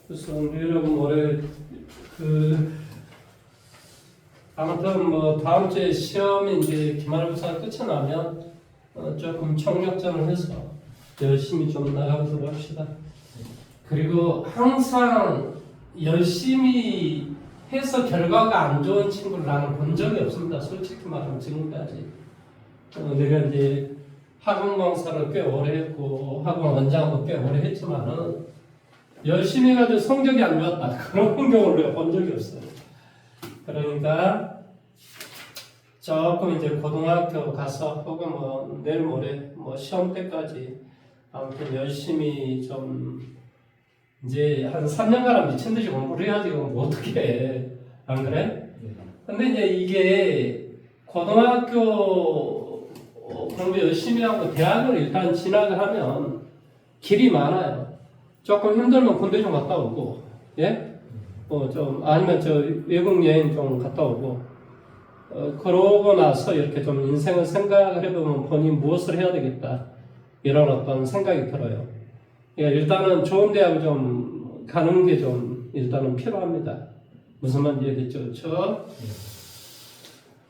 그래서 여러분 올해 아무튼 뭐 다음 주에 시험이 이제 기말고사 끝이 나면 조금 총력전을 해서 열심히 좀 나가보도록 합시다. 그리고 항상 열심히 해서 결과가 안 좋은 친구를 나는 본 적이 없습니다. 솔직히 말하면 지금까지. 내가 이제 학원 강사를 꽤 오래 했고 학원 원장도 꽤 오래 했지만은 열심히 해가지고 성적이 안 좋았다. 그런 경우를 내가 본 적이 없어요. 그러니까 조금 이제 고등학교 가서 혹은 뭐 내일 모레 뭐 시험 때까지 아무튼 열심히 좀 이제 한 3년간 미친 듯이 공부를 해야지 뭐 어떻게 해. 안 그래? 근데 이제 이게 고등학교 공부 열심히 하고 대학을 일단 진학을 하면 길이 많아요. 조금 힘들면 군대 좀 갔다 오고, 예? 좀 아니면 저 외국 여행 좀 갔다 오고, 그러고 나서 이렇게 좀 인생을 생각을 해보면 본인 무엇을 해야 되겠다 이런 어떤 생각이 들어요. 그러니까 일단은 좋은 대학을 좀 가는 게 좀 일단은 필요합니다. 무슨 말인지 이해됐죠? 그렇죠?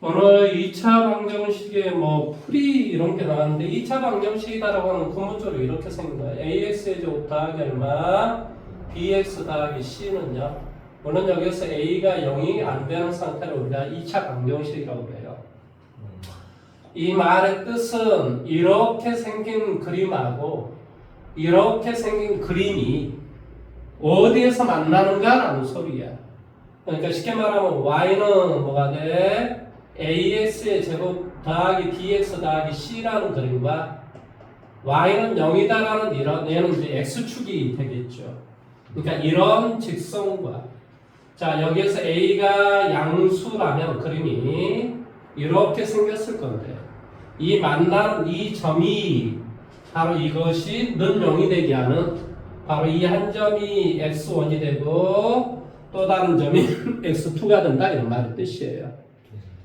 오늘 2차 방정식에 뭐 풀이 이런 게 나왔는데 2차 방정식이다라고 하는 구문조로 이렇게 생긴 거예요. ax의 제곱 더하기 얼마 bx 더하기 c는요. 물론 여기서 a가 0이 안 되는 상태를 우리가 2차 방정식이라고 해요. 이 말의 뜻은 이렇게 생긴 그림하고 이렇게 생긴 그림이 어디에서 만나는가라는 소리야. 그러니까 쉽게 말하면 y는 뭐가 돼? ax의 제곱 더하기 bx 더하기 c라는 그림과 y는 0이다라는 이런 얘는 이제 x축이 되겠죠. 그러니까 이런 직선과 자 여기에서 a가 양수라면 그림이 이렇게 생겼을 건데 이 만나는 이 점이 바로 이것이 는 0이 되게 하는 바로 이 한 점이 x1이 되고 또 다른 점이 x2가 된다 이런 말의 뜻이에요.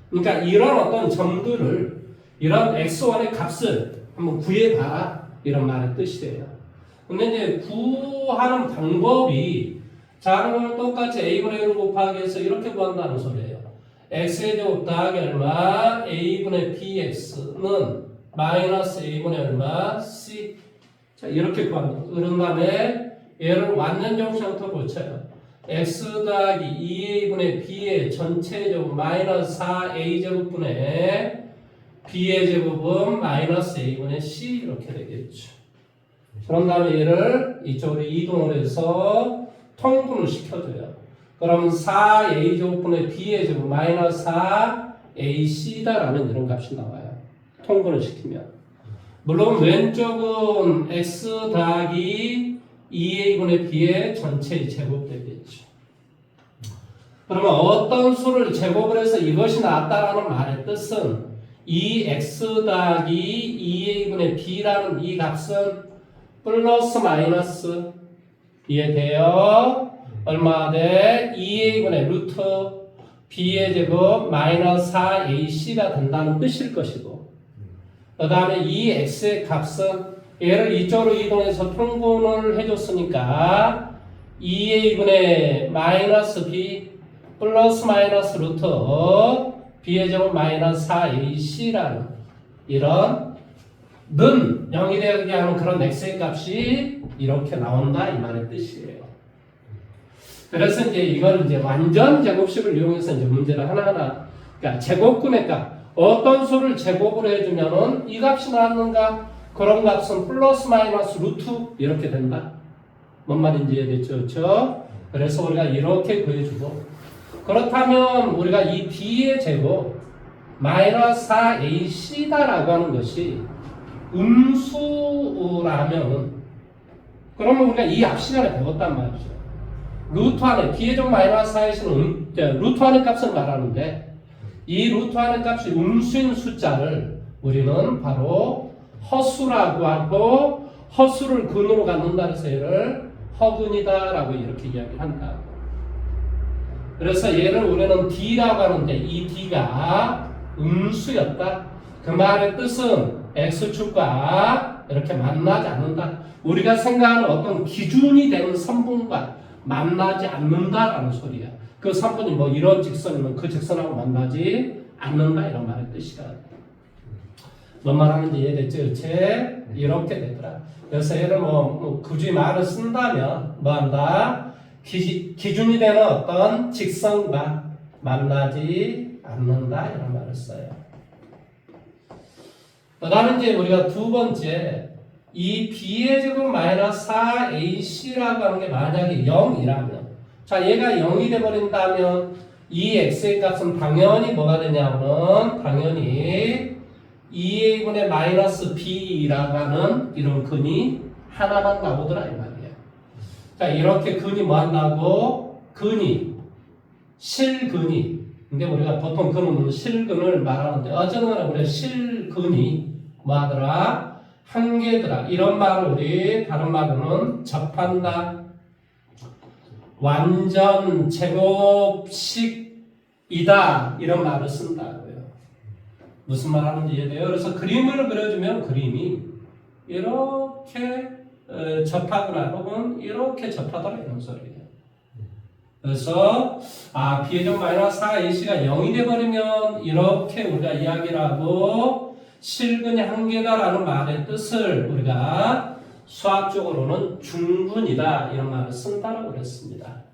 그러니까 이런 어떤 점들을 이런 x1의 값을 한번 구해봐라 이런 말의 뜻이에요. 근데 이제 구하는 방법이 자는 똑같이 a분의 1을 곱하기 해서 이렇게 구한다는 소리예요. x의 제곱 더하기 얼마 a분의 bx는 마이너스 a분의 얼마 c 자 이렇게 구한다. 그런 다음에 얘를 완전 정수형태로 고쳐요. x 더하기 2a분의 b의 전체 제곱 마이너스 4a 제곱분의 b의 제곱은 마이너스 a분의 c 이렇게 되겠죠. 그런 다음에 얘를 이쪽으로 이동을 해서 통분을 시켜줘요. 그러면 4a 제곱분의 b의 제곱 마이너스 4ac다라는 이런 값이 나와요. 통분을 시키면. 물론 왼쪽은 x 더하기 2a분의 b의 전체 제곱 되겠죠. 그러면 어떤 수를 제곱을 해서 이것이 나왔다라는 말의 뜻은 이 x 더하기 2a분의 b라는 이 값은 플러스 마이너스 이해돼요? 얼마 돼? 2a분의 루트 b의 제곱 마이너스 4ac가 된다는 뜻일 것이고 그 다음에 이 x의 값은 얘를 이쪽으로 이동해서 통분을 해줬으니까 2a분의 마이너스 b 플러스 마이너스 루트 b의 제곱 마이너스 4ac라는 이런 는 0이 되게 하는 그런 x의 값이 이렇게 나온다 이 말의 뜻이에요. 그래서 이제 이걸 이제 완전 제곱식을 이용해서 이제 문제를 하나하나 그러니까 제곱근의 값 어떤 수를 제곱을 해주면은 이 값이 나왔는가 그런 값은 플러스 마이너스 루트 이렇게 된다. 뭔 말인지 이해됐죠? 그렇죠? 그래서 우리가 이렇게 구해주고 그렇다면 우리가 이 b의 제곱 마이너스 4ac다라고 하는 것이 음수라면 그러면 우리가 이 앞 시간에 배웠단 말이죠. 루트 안에 b의 제곱 마이너스 4ac는 루트 안의 값을 말하는데 이 루트 안의 값이 음수인 숫자를 우리는 바로 허수라고 하고 허수를 근으로 갖는다 해서 얘를 허근이다라고 이렇게 이야기를 한다. 그래서 얘를 우리는 D라고 하는데 이 D가 음수였다. 그 말의 뜻은 X축과 이렇게 만나지 않는다. 우리가 생각하는 어떤 기준이 되는 선분과 만나지 않는다라는 소리야. 그 3분이 뭐 이런 직선이면 그 직선하고 만나지 않는다 이런 말의 뜻이다. 뭔 말하는지 이해됐죠? 그치? 이렇게 되더라. 그래서 얘를 뭐 굳이 말을 쓴다면 뭐 한다? 기준이 되는 어떤 직선과 만나지 않는다 이런 말을 써요. 그 다음에 이제 우리가 두 번째 이 b의 제곱 마이너스 4ac라고 하는 게 만약에 0이라면 자 얘가 0이 돼버린다면 이 x의 값은 당연히 뭐가 되냐면 당연히 2a분의 마이너스 b라고 하는 이런 근이 하나만 나오더라 이 말이야. 자 이렇게 근이 뭐 한다고? 근이 실근이 근데 우리가 보통 근은 실근을 말하는데 어쨌거나 우리가 실근이 뭐 하더라? 한 개더라. 이런 말을 우리 다른 말로는 접한다. 완전 제곱식이다. 이런 말을 쓴다고요. 무슨 말 하는지 이해돼요? 그래서 그림을 그려주면 그림이 이렇게 접하거나 혹은 이렇게 접하더라 이런 소리예요. 그래서 b의 제곱 마이너스 4ac가 0이 돼버리면 이렇게 우리가 이야기를 하고 실근이 한 개다라는 말의 뜻을 우리가 수학적으로는 중근이다 이런 말을 쓴다라고 그랬습니다.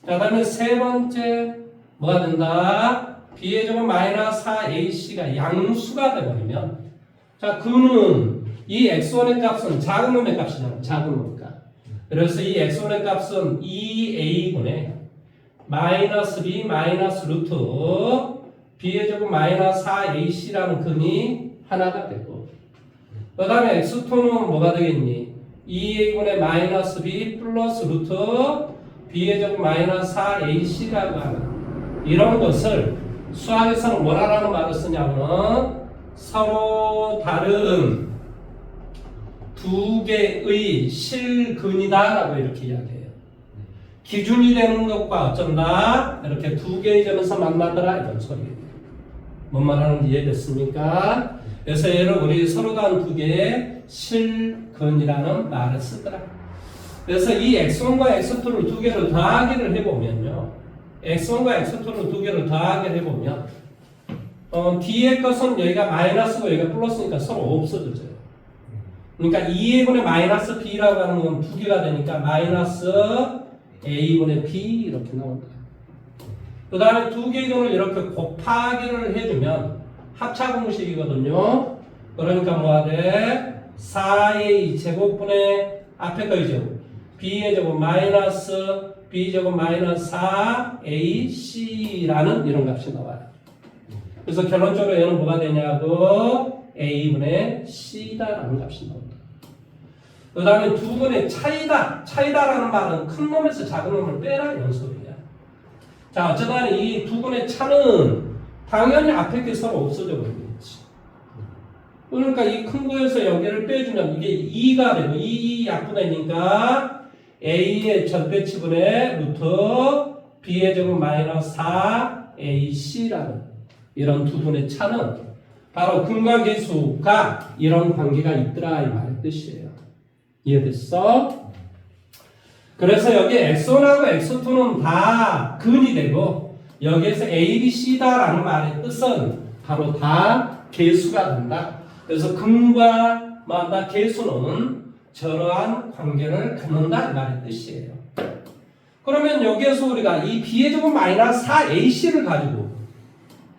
그 다음에 세 번째 뭐가 된다? b의 제곱 마이너스 4ac가 양수가 돼버리면 자 그는 이 x1의 값은 작은 놈의 값이잖아. 작은 놈의 값. 그래서 이 x1의 값은 2a분의 마이너스 b 마이너스 루트 b의 제곱 마이너스 4ac라는 근이 하나가 되고 그 다음에 x2는 뭐가 되겠니? 2a분의 마이너스 b 플러스 루트 b의 제곱 마이너스 4ac라고 하는 이런 것을 수학에서는 뭐라는 말을 쓰냐면 서로 다른 두 개의 실근이다 라고 이렇게 이야기해요. 기준이 되는 것과 어쩐다? 이렇게 두 개의 점에서 만나더라 이런 소리예요. 뭔 말하는지 이해됐습니까? 그래서 얘를 우리 서로 다른 두 개의 실근이라는 말을 쓰더라. 그래서 이 x1과 x2를 두 개를 더하기를 해보면요. x1과 x2를 두 개를 더하기를 해보면 뒤에 것은 여기가 마이너스고 여기가 플러스니까 서로 없어져요. 그러니까 2a분의 마이너스 b라고 하는 건 두 개가 되니까 마이너스 a분의 b 이렇게 나온다. 그 다음에 두 개의 돈을 이렇게 곱하기를 해주면 합차 공식이거든요. 그러니까 뭐가 돼? 4a 제곱분의 앞에 거의 제곱 b의 제곱 마이너스 b 제곱 마이너스 4ac라는 이런 값이 나와요. 그래서 결론적으로 얘는 뭐가 되냐고 a분의 c다라는 값이 나온다. 그 다음에 두 분의 차이다. 차이다라는 말은 큰 놈에서 작은 놈을 빼라 이런 소리야. 자 어쨌든 이 두 분의 차는 당연히 앞에 게 서로 없어져 버리겠지. 그러니까 이 큰 거에서 여기를 빼주면 이게 2가 되고 2 약분되니까 a의 절대치분의 루트 b의 제곱 마이너스 4ac라는 이런 두 분의 차는 바로 근과 계수가 이런 관계가 있더라 이 말의 뜻이에요. 이해됐어? 그래서 여기 x1하고 x2는 다 근이 되고 여기에서 a, b, c다라는 말의 뜻은 바로 다 계수가 된다. 그래서 근과 마다 계수는 저러한 관계를 갖는다 이 말의 뜻이에요. 그러면 여기에서 우리가 이 b의 제곱 마이너스 4ac를 가지고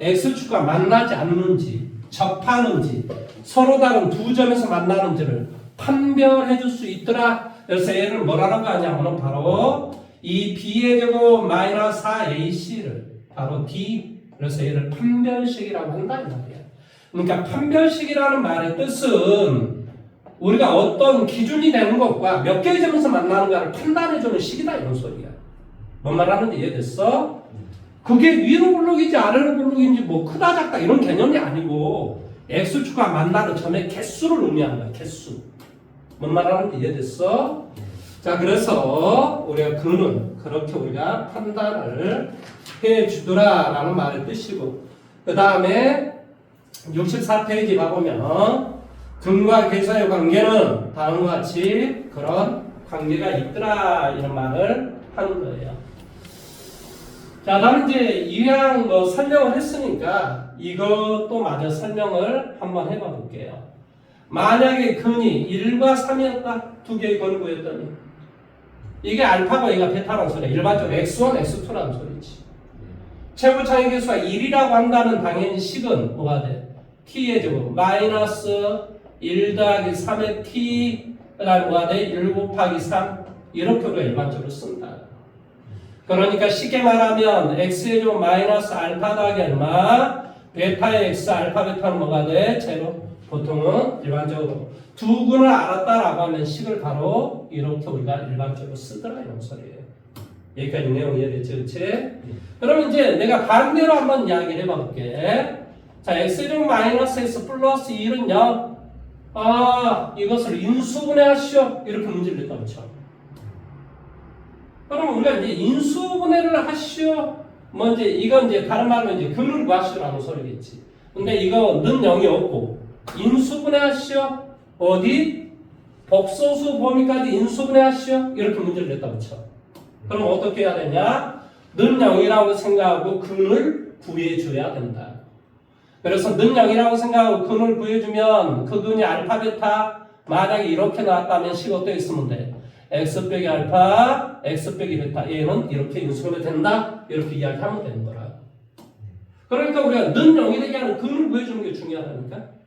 x축과 만나지 않는지 접하는지 서로 다른 두 점에서 만나는지를 판별해 줄 수 있더라. 그래서 얘를 뭐라고 하냐면 바로 이 b의 제곱 마이너스 4ac를 바로 d 그래서 얘를 판별식이라고 한다 이 말이야. 그러니까 판별식이라는 말의 뜻은 우리가 어떤 기준이 되는 것과 몇 개의 점에서 만나는가를 판단해 주는 식이다 이런 소리야. 뭔 말하는지 이해됐어? 그게 위로 블록인지 아래로 블록인지 뭐 크다 작다 이런 개념이 아니고 x축과 만나는 점의 개수를 의미하는 거야. 개수. 뭔 말하는지 이해됐어? 자 그래서 우리가 그는 그렇게 우리가 판단을 해주더라라는 말의 뜻이고 그 다음에 64페이지 봐보면 근과 계수의 관계는 다음과 같이 그런 관계가 있더라 이런 말을 하는 거예요. 자, 다음 이제 이왕 뭐 설명을 했으니까 이것도 마저 설명을 한번 해봐 볼게요. 만약에 근이 1과 3이었다. 두 개의 근을 구했더니 이게 알파고 얘가 베타라는 소리야. 일반적으로 x1, x2라는 소리지. 최고차의 개수가 1이라고 한다면 당연히 식은 뭐가 돼? t의 제곱 마이너스 1 더하기 3의 t 그 다음에 뭐가 돼? 1 곱하기 3 이렇게 우리가 일반적으로 쓴다. 그러니까 쉽게 말하면 x의 제곱 마이너스 알파 더하기 얼마? 베타의 x 알파 베타는 뭐가 돼? 제로. 보통은 일반적으로 두 근을 알았다라고 하면 식을 바로 이렇게 우리가 일반적으로 쓰더라 이런 소리예요. 여기까지 내용 이해됐죠? 그치? 그럼 이제 내가 반대로 한번 이야기를 해볼게. 자, x제곱 마이너스 x 플러스 1은요. 이것을 인수분해하시오. 이렇게 문제를 냈다 그렇죠? 그럼 우리가 이제 인수분해를 하시오. 뭐 이제 이건 이제 다른 말로 이제 근을 구하시오라는 소리겠지. 근데 이거 는 0이 없고 인수분해하시오. 어디? 복소수 범위까지 인수분해하시오. 이렇게 문제를 냈다 그렇죠? 그럼 어떻게 해야 되냐? 는 0이라고 생각하고 근을 구해줘야 된다. 그래서 는 0이라고 생각하고 근을 구해주면 그 근이 알파 베타 만약에 이렇게 나왔다면 식 어떻게 있으면 돼? x 빼기 알파 x 빼기 베타 얘는 이렇게 인수분해 된다. 이렇게 이야기하면 되는 거라. 그러니까 우리가 는 0이 되게 하는 근을 구해주는 게 중요하다니까.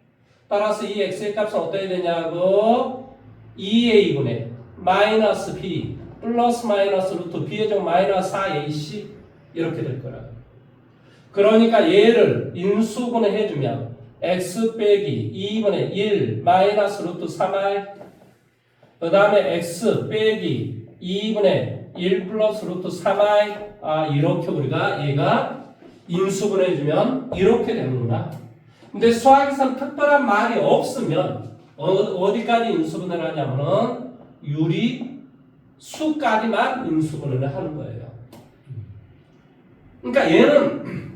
따라서 이 x의 값은 어떻게 되냐고 2a분의 마이너스 b 플러스 마이너스 루트 b의 제곱 마이너스 4ac 이렇게 될 거라. 그러니까 얘를 인수분해 해주면 x 빼기 2분의 1 마이너스 루트 3i 그 다음에 x 빼기 2분의 1 플러스 루트 3i 이렇게 우리가 얘가 인수분해 해주면 이렇게 되는구나. 근데 수학에서는 특별한 말이 없으면 어디까지 인수분해를 하냐면은 유리 수까지만 인수분해를 하는 거예요. 그러니까 얘는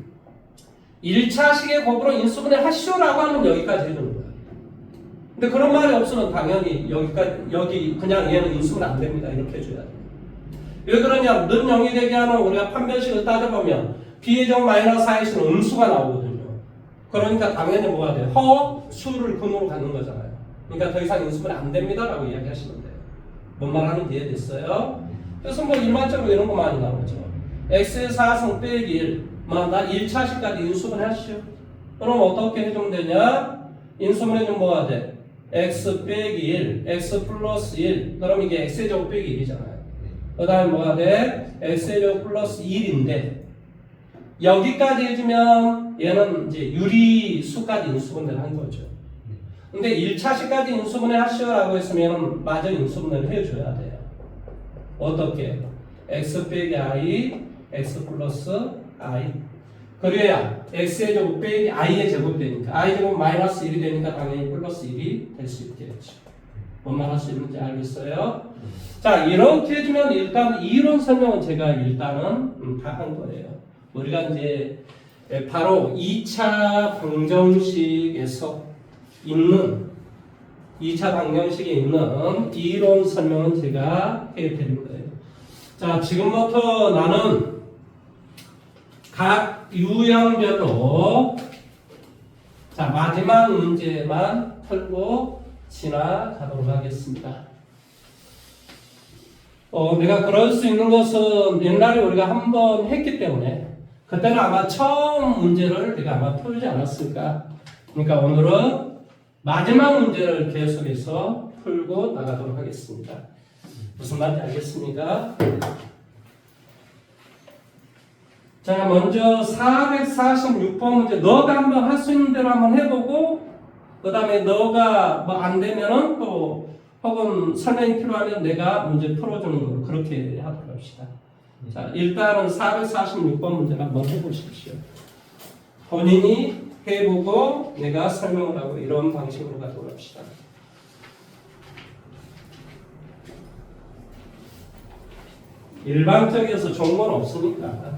1차식의 곱으로 인수분해 하시오라고 하면 여기까지 해주는 거야. 근데 그런 말이 없으면 당연히 여기 그냥 얘는 인수분해 안 됩니다. 이렇게 해줘야 돼. 왜 그러냐? 는 0이 되게 하는 우리가 판별식을 따져보면 b의 제곱 마이너스 4x는 음수가 나오거든요. 그러니까 당연히 뭐가 돼요? 허수를 근으로 갖는 거잖아요. 그러니까 더 이상 인수분해 안 됩니다라고 이야기하시면 돼요. 뭔 말 하는지 이해됐어요? 그래서 뭐 일반적으로 이런 거 많이 나오죠. x의 4승 빼기 1. 나 1차식까지 인수분해 하시오. 그럼 어떻게 해주면 되냐? 인수분해 해주면 뭐가 돼? x 빼기 1, x 플러스 1. 그럼 이게 x의 제곱 빼기 1이잖아요. 그 다음에 뭐가 돼? x의 제곱 플러스 1인데 여기까지 해주면 얘는 이제 유리수까지 인수분해를 한 거죠. 근데 1차식까지 인수분해 하시오라고 했으면 마저 인수분해를 해줘야 돼요. 어떻게? x 빼기 i, x 플러스 i. 그래야 x의 제곱 빼기 i의 제곱이 되니까 i 제곱 마이너스 1이 되니까 당연히 플러스 1이 될 수 있겠죠. 뭔 말 할 수 있는지 알겠어요? 자, 이렇게 해주면 일단 이론 설명은 제가 일단은 다 한 거예요. 우리가 이제 바로 2차 방정식에서 있는 2차 방정식에 있는 이론 설명은 제가 해드린 거예요. 자, 지금부터 나는 각 유형별로 자 마지막 문제만 풀고 지나가도록 하겠습니다. 내가 그럴 수 있는 것은 옛날에 우리가 한번 했기 때문에 그때는 아마 처음 문제를 내가 아마 풀지 않았을까. 그러니까 오늘은 마지막 문제를 계속해서 풀고 나가도록 하겠습니다. 무슨 말인지 알겠습니까? 자, 먼저 446번 문제 너가 한번 할 수 있는 대로 한번 해보고 그 다음에 너가 뭐 안 되면은 또 혹은 설명이 필요하면 내가 문제 풀어주는 걸로 그렇게 하도록 합시다. 자, 일단은 446번 문제를 한번 해보십시오. 본인이 해보고 내가 설명을 하고 이런 방식으로 가도록 합시다. 일반적이어서 좋은 건 없으니까.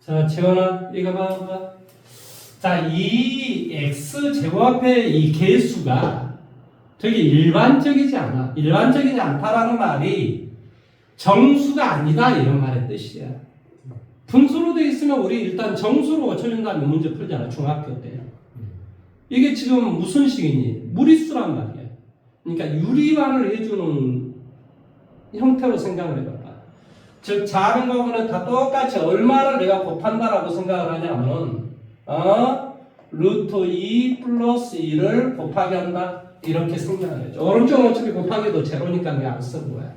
자, 채원아, 이거 봐봐. 자, 이 x 제곱합의 이 개수가 되게 일반적이지 않아. 일반적이지 않다라는 말이 정수가 아니다 이런 말의 뜻이야. 분수로 돼 있으면 우리 일단 정수로 고쳐준 다음에 문제 풀잖아, 중학교 때. 이게 지금 무슨 식이니? 무리수란 말이야. 그러니까 유리화를 해주는 형태로 생각을 해봐봐. 즉 작은 거는 다 똑같이 얼마를 내가 곱한다라고 생각을 하냐면 루트 2 플러스 2를 곱하기 한다 이렇게 생각을 해줘. 오른쪽은 어차피 곱하기도 제로니까 내가 안 쓴 거야.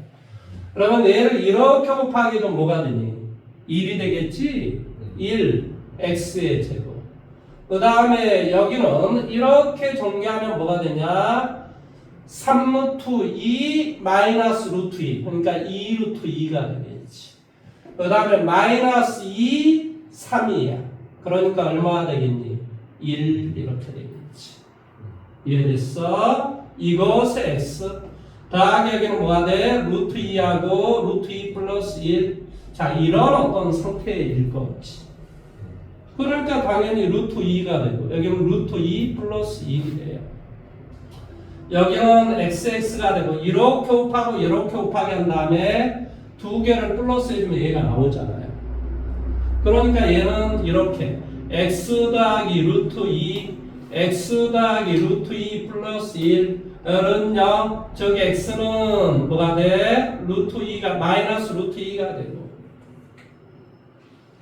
그러면 얘를 이렇게 곱하기도 뭐가 되니? 1이 되겠지? 1 x의 제곱. 그 다음에 여기는 이렇게 전개하면 뭐가 되냐? 3루트 2 마이너스 루트 2. 그러니까 2 루트 2가 되겠지. 그 다음에 마이너스 2, 3이야. 그러니까 얼마가 되겠니? 1 이렇게 되겠지. 이해됐어? 이것의 x. 더하기 여기는 뭐가 돼? 루트 2하고 루트 2 플러스 1. 자, 이런 어떤 상태일 거지. 그러니까 당연히 루트 2가 되고 여기는 루트 2 플러스 1이 돼요. 여기는 xx가 되고 이렇게 곱하고 이렇게 곱하기 한 다음에 두 개를 플러스 해주면 얘가 나오잖아요. 그러니까 얘는 이렇게 x 더하기 루트 2 x 더하기 루트 2 플러스 1은 0. 저기 x는 뭐가 돼? 루트 2가 마이너스 루트 2가 되고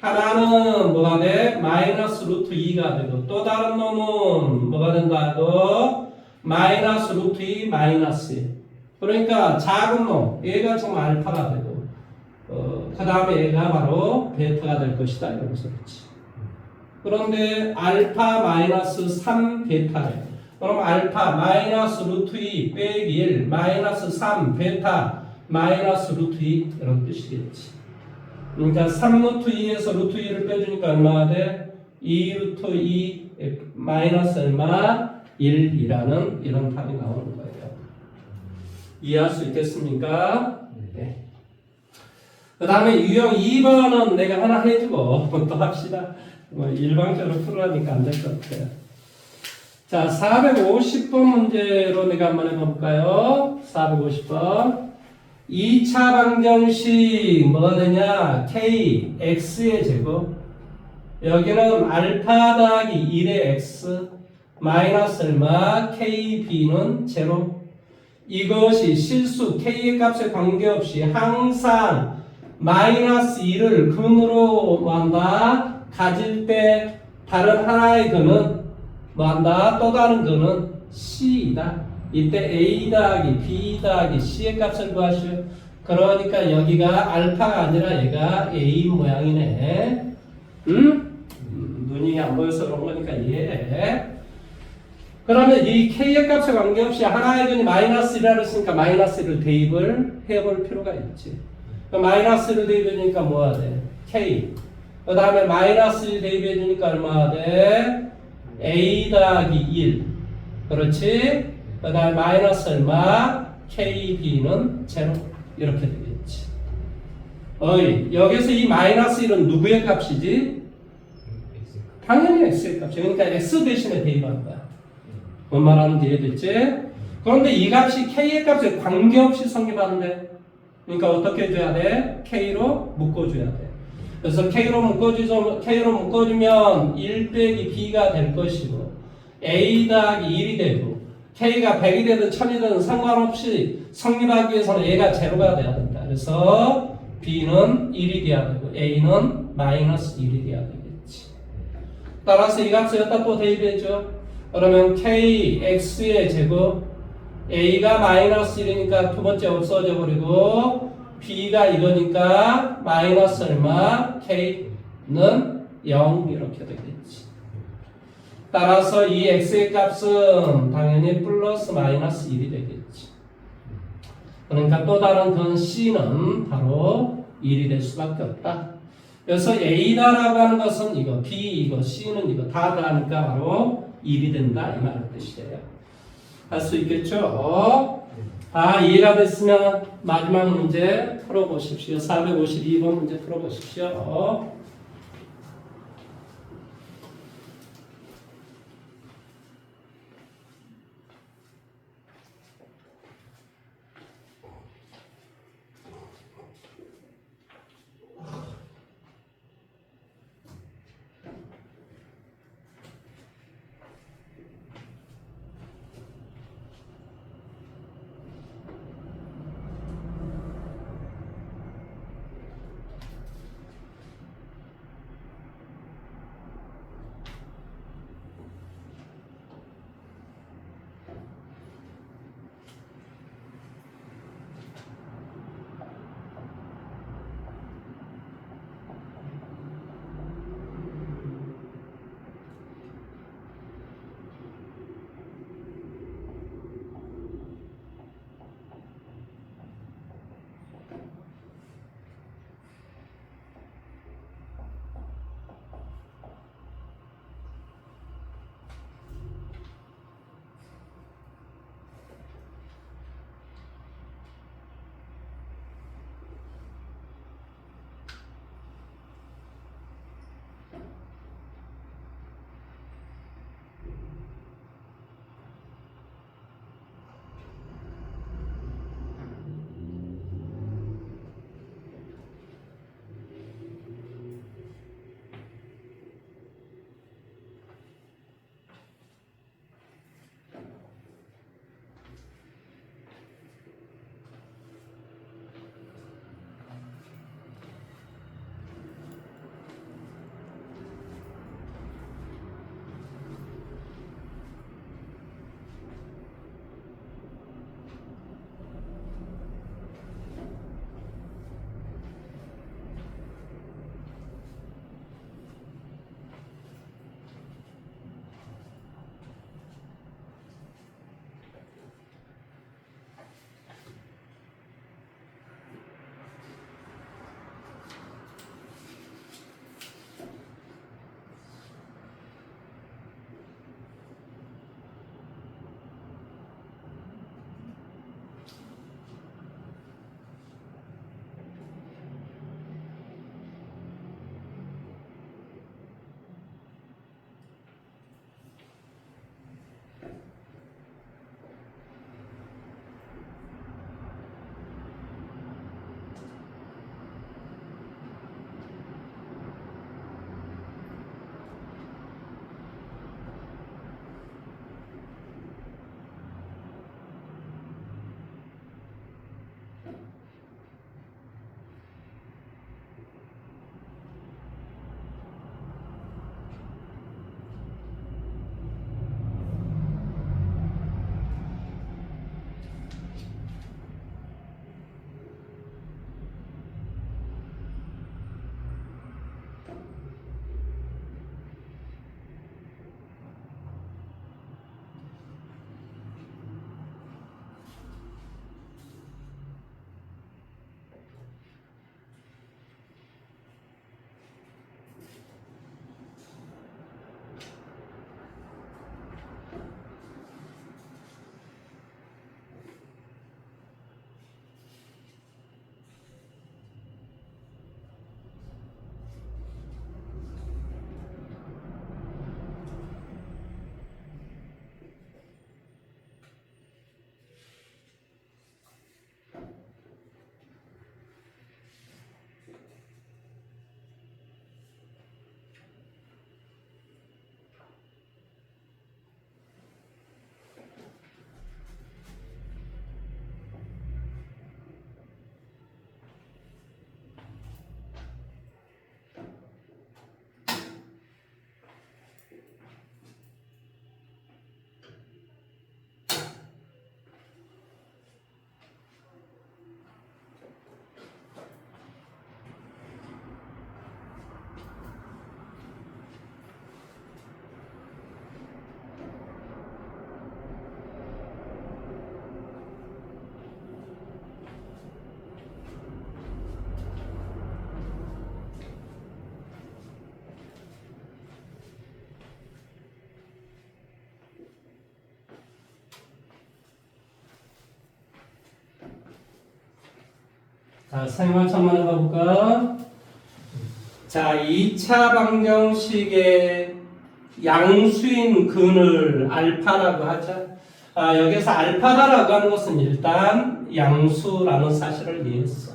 하나는 뭐가 돼? 마이너스 루트 2가 되고 또 다른 놈은 뭐가 된다고? 마이너스 루트 2 마이너스 1. 그러니까 작은 놈 얘가 지금 알파가 되고 그 다음에 얘가 바로 베타가 될 것이다 이러면서 그렇지. 그런데 알파 마이너스 3 베타래. 그럼 알파 마이너스 루트 2 빼기 1 마이너스 3 베타 마이너스 루트 2 이런 뜻이겠지. 그러니까 3루트 2에서 루트 2를 빼주니까 얼마가 돼? 2루트 2 마이너스 얼마? 1이라는 이런 답이 나오는 거예요. 이해할 수 있겠습니까? 네. 그 다음에 유형 2번은 내가 하나 해주고 또 합시다. 뭐 일방적으로 풀으라니까 안 될 것 같아요. 자, 450번 문제로 내가 한번 해볼까요? 450번. 2차 방정식 뭐가 되냐? k, x의 제곱. 여기는 알파 더하기 1의 x 마이너스 얼마? k, b는 제로. 이것이 실수 k의 값에 관계없이 항상 마이너스 2를 근으로 뭐한다? 가질 때 다른 하나의 근은 뭐한다? 또 다른 근은 c이다. 이때 a 더하기 b 더하기 c의 값을 구하시오. 그러니까 여기가 알파가 아니라 얘가 a 모양이네. 응? 눈이 안 보여서 그런 거니까 이해해. 그러면 이 k의 값에 관계없이 하나의 근이 마이너스 1이라고 했으니까 마이너스 1을 대입을 해볼 필요가 있지. 마이너스 1을 대입해주니까 뭐가 돼? k. 그 다음에 마이너스 1 대입해주니까 얼마가 돼? a 더하기 1. 그렇지? 그 다음에 마이너스 얼마? KB는 제로. 이렇게 되겠지. 여기서 이 마이너스 1은 누구의 값이지? 당연히 x의 값이야. 그러니까 x 대신에 대입한 거야. 뭔 말하는지 이해됐지? 그런데 이 값이 k의 값에 관계없이 성립하는데 그러니까 어떻게 해줘야 돼? k로 묶어줘야 돼. 그래서 k로 묶어주면 1 빼기 b가 될 것이고 a 더하기 1이 되고 k가 100이 되든 1000이 되든 상관없이 성립하기 위해서는 얘가 제로가 돼야 된다. 그래서 b는 1이 돼야 되고 a는 마이너스 1이 돼야 되겠지. 따라서 이 값을 여기다 또 대입해줘. 그러면 k, x의 제곱 a가 마이너스 1이니까 두 번째 없어져 버리고 b가 이거니까 마이너스 얼마? k는 0 이렇게 되겠지. 따라서 이 x의 값은 당연히 플러스 마이너스 1이 되겠지. 그러니까 또 다른 근 c는 바로 1이 될 수밖에 없다. 그래서 a다라고 하는 것은 이거, b 이거, c는 이거 다 더하니까 바로 1이 된다 이 말의 뜻이에요. 할 수 있겠죠? 다 이해가 됐으면 마지막 문제 풀어보십시오. 452번 문제 풀어보십시오. 자, 생활 한번 해볼까? 자, 2차 방정식의 양수인 근을 알파라고 하자. 여기서 알파다라고 하는 것은 일단 양수라는 사실을 이해했어.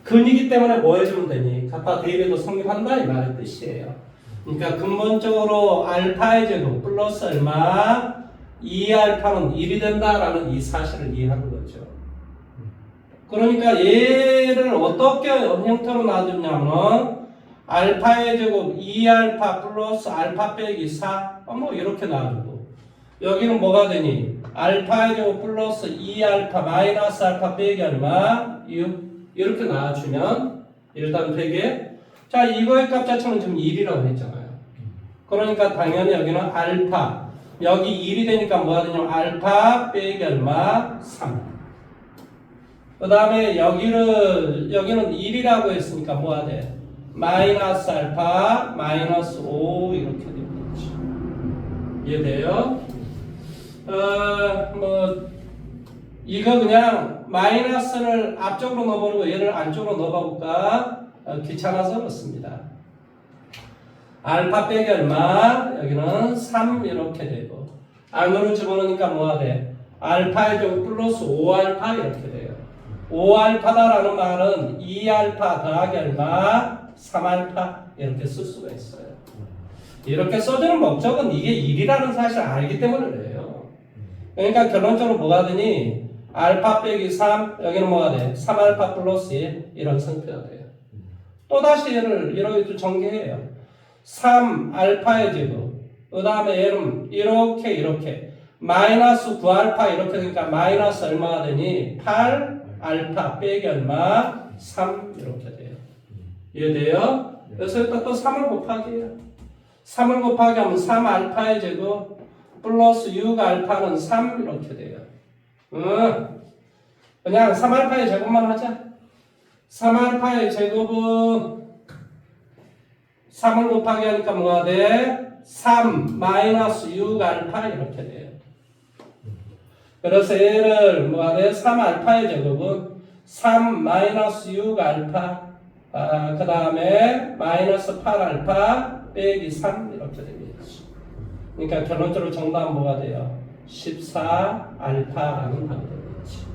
근이기 때문에 뭐 해주면 되니? 가파 대입에도 성립한다 이 말의 뜻이에요. 그러니까 근본적으로 알파의 제곱 플러스 얼마 2알파는 1이 된다라는 이 사실을 이해하는 거죠. 그러니까 얘를 어떻게 형태로 놔두냐면 알파의 제곱 2알파 플러스 알파 빼기 4 뭐 이렇게 놔두고 여기는 뭐가 되니? 알파의 제곱 플러스 2알파 마이너스 알파 빼기 얼마? 6 이렇게 놔주면 일단 되게 자 이거의 값 자체는 지금 1이라고 했잖아요. 그러니까 당연히 여기는 알파 여기 1이 되니까 뭐가 되냐면 알파 빼기 얼마? 3 그 다음에 여기는 1이라고 했으니까 뭐가 돼? 마이너스 알파 마이너스 5 이렇게 되겠지. 이해돼요? 이거 그냥 마이너스를 앞쪽으로 넣어버리고 얘를 안쪽으로 넣어볼까? 귀찮아서 그렇습니다. 알파 빼기 얼마? 여기는 3 이렇게 되고 안으로 집어넣으니까 뭐가 돼? 알파의 제곱 플러스 5알파 이렇게 돼요. 5알파다라는 말은 2알파 더하기 얼마? 3알파 이렇게 쓸 수가 있어요. 이렇게 써주는 목적은 이게 1이라는 사실을 알기 때문에 그래요. 그러니까 결론적으로 뭐가 되니? 알파 빼기 3 여기는 뭐가 돼? 3알파 플러스 1 이런 상태가 돼요. 또다시 얘를 이렇게 전개해요. 3알파의 제곱 그 다음에 얘는 이렇게 마이너스 9알파 이렇게 되니까 마이너스 얼마가 되니? 8알파 빼기 얼마? 3 이렇게 돼요. 이해돼요? 그래서 일단 또 3을 곱하기예요. 3을 곱하기 하면 3알파의 제곱 플러스 6알파는 3 이렇게 돼요. 그냥 3알파의 제곱만 하자. 3알파의 제곱은 3을 곱하기 하니까 뭐가 돼? 3 마이너스 6알파 이렇게 돼요. 그래서 얘를 뭐가 돼? 3알파의 제곱은 3 마이너스 6알파 그 다음에 마이너스 8알파 빼기 3 이렇게 되겠지. 그러니까 결론적으로 정답은 뭐가 돼요? 14알파라는 답이 되겠지.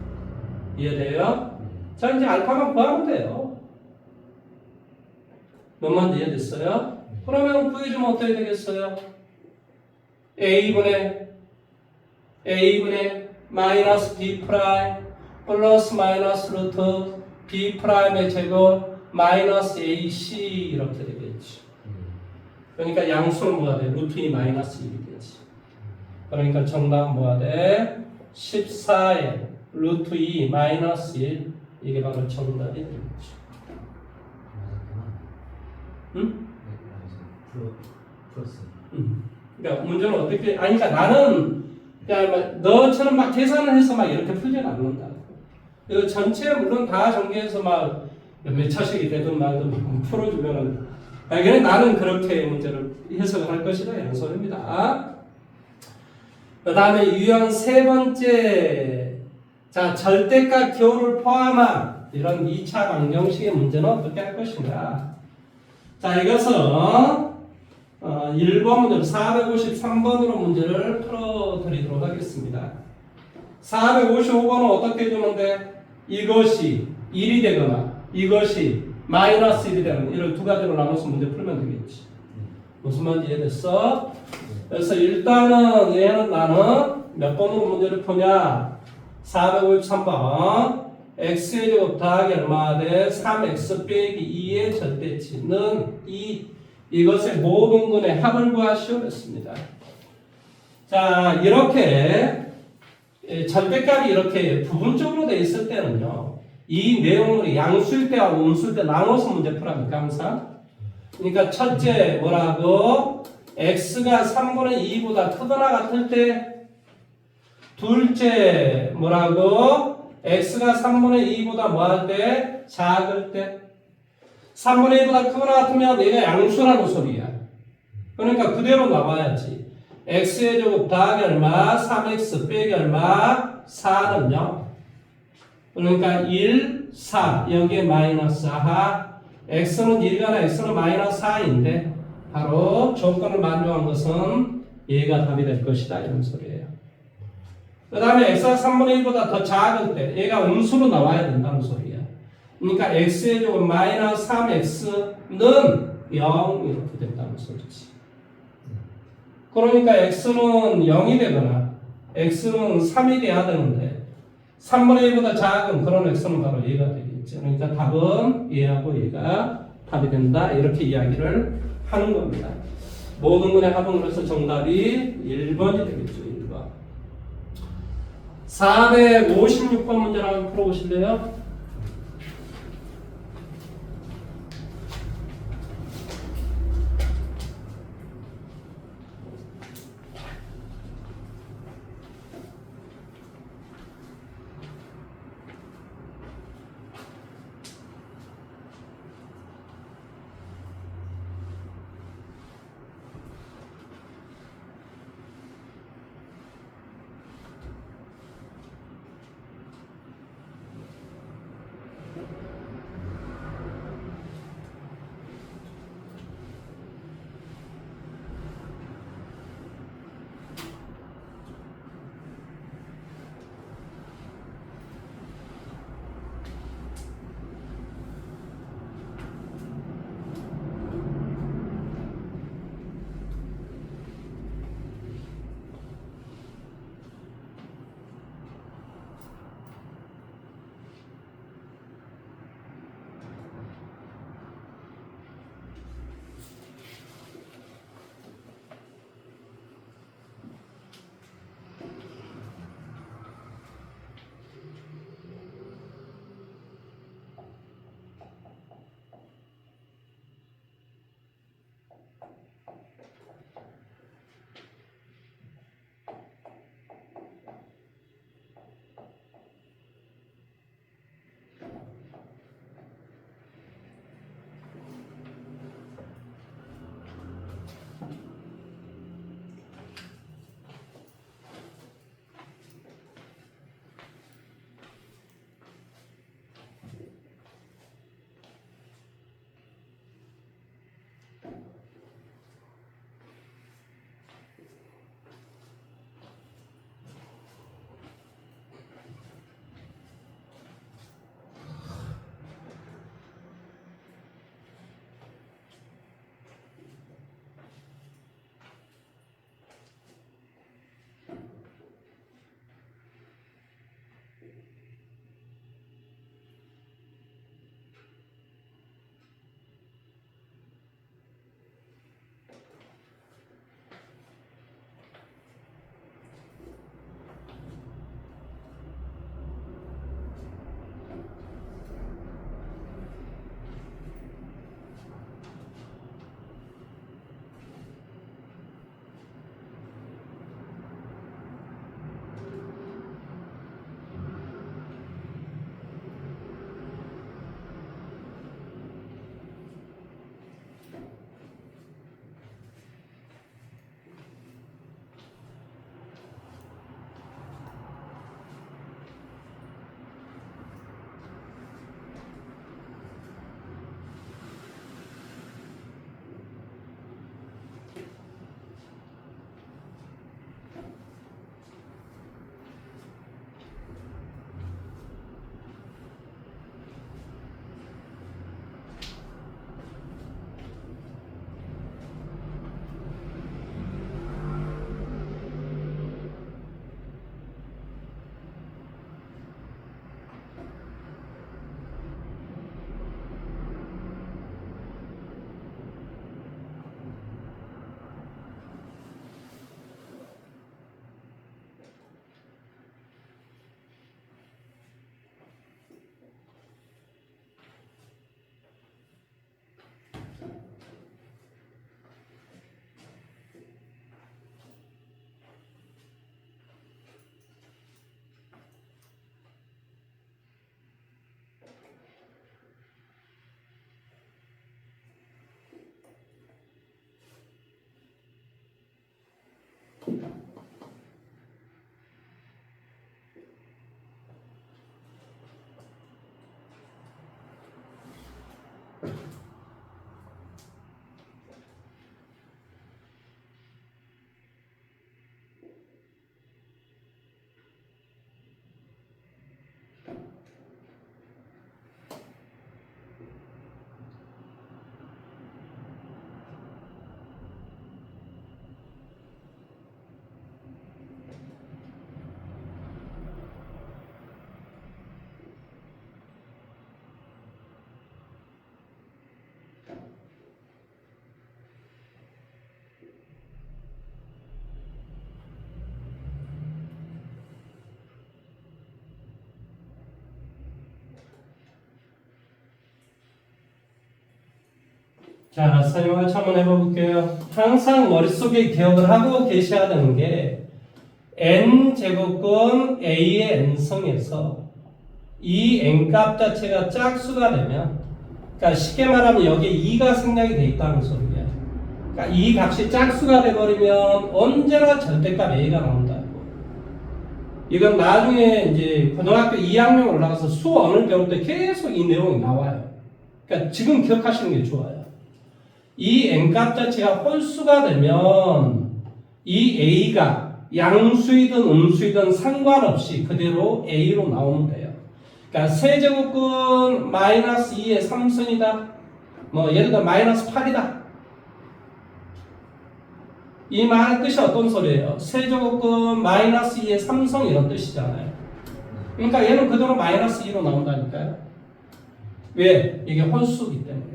이해돼요? 자 이제 알파만 구하면 돼요. 몇만 이해됐어요? 그러면 구해주면 어떻게 되겠어요? A분의 마이너스 B 프라임 플러스 마이너스 루트 B 프라임의 제곱 마이너스 AC 이렇게 되겠지. 그러니까 양수는 뭐가 돼? 루트 2 마이너스 1이 되지. 그러니까 정답은 뭐가 돼? 14에 루트 2 마이너스 1 이게 바로 정답이 되겠지. 응? 플러스. 그러니까 문제는 어떻게? 그러니까 나는 그냥 너처럼 막 계산을 해서 막 이렇게 풀지는 않는다. 이거 전체 물론 다 전개해서 막 몇 차식이 되든 말든 풀어주면은 그냥 나는 그렇게 문제를 해석을 할 것이다 이런 소리입니다. 그 다음에 유형 세 번째 자 절대값 기호를 포함한 이런 2차 방정식의 문제는 어떻게 할 것인가? 자 이것은 1번 문제로 453번으로 문제를 풀어드리도록 하겠습니다. 455번은 어떻게 해주면 돼? 이것이 1이 되거나 이것이 마이너스 1이 되거나 이런 두 가지로 나눠서 문제 풀면 되겠지. 무슨 말인지 이해됐어? 그래서 일단은 얘는 나는 몇 번으로 문제를 푸냐? 453번 x의 제곱 더하기 얼마 돼? 3x 빼기 2의 절대치는 2 이것의 모든 근의 합을 구하시오 했습니다. 자 이렇게 절대값이 이렇게 부분적으로 돼 있을 때는요 이 내용물이 양수일 때와 음수일 때 나눠서 문제 풀합니까 항상? 그러니까 첫째 뭐라고? x가 3분의 2보다 크거나 같을 때 둘째 뭐라고? x가 3분의 2보다 뭐 할 때? 작을 때 3분의 2보다 크거나 같으면 얘가 양수라는 소리야. 그러니까 그대로 나와야지. x의 제곱 더하기 얼마? 3x 빼기 얼마? 4는요. 그러니까 1, 4 여기에 마이너스 4 x는 1이거나 x는 마이너스 4인데 바로 조건을 만족한 것은 얘가 답이 될 것이다 이런 소리예요. 그 다음에 x가 3분의 1보다 더 작을 때 얘가 음수로 나와야 된다는 소리야. 그러니까 x의 제곱 마이너스 3x는 0 이렇게 된다는 소리지. 그러니까 x는 0이 되거나 x는 3이 돼야 되는데 3분의 1보다 작은 그런 x는 바로 얘가 되겠죠. 그러니까 답은 얘하고 얘가 답이 된다 이렇게 이야기를 하는 겁니다. 모든 근의 합은 그래서 정답이 1번이 되겠죠. 1번. 456번 문제를 한번 풀어보실래요? 자, 사용할지 한번 해볼게요. 항상 머릿속에 기억을 하고 계셔야 되는 게 n제곱근 a의 n성에서 이 n값 자체가 짝수가 되면, 그러니까 쉽게 말하면 여기에 2가 생략이 돼 있다는 소리야. 그러니까 이 값이 짝수가 돼버리면 언제나 절대값 a가 나온다고. 이건 나중에 이제 고등학교 2학년 올라가서 수원을 배울 때 계속 이 내용이 나와요. 그러니까 지금 기억하시는 게 좋아요. 이 n값 자체가 홀수가 되면 이 a가 양수이든 음수이든 상관없이 그대로 a로 나오면 돼요. 그러니까 세제곱근 마이너스 2의 3승이다. 뭐 예를 들어 마이너스 8이다. 이 말의 뜻이 어떤 소리예요? 세제곱근 마이너스 2의 3승 이런 뜻이잖아요. 그러니까 얘는 그대로 마이너스 2로 나온다니까요. 왜? 이게 홀수이기 때문에.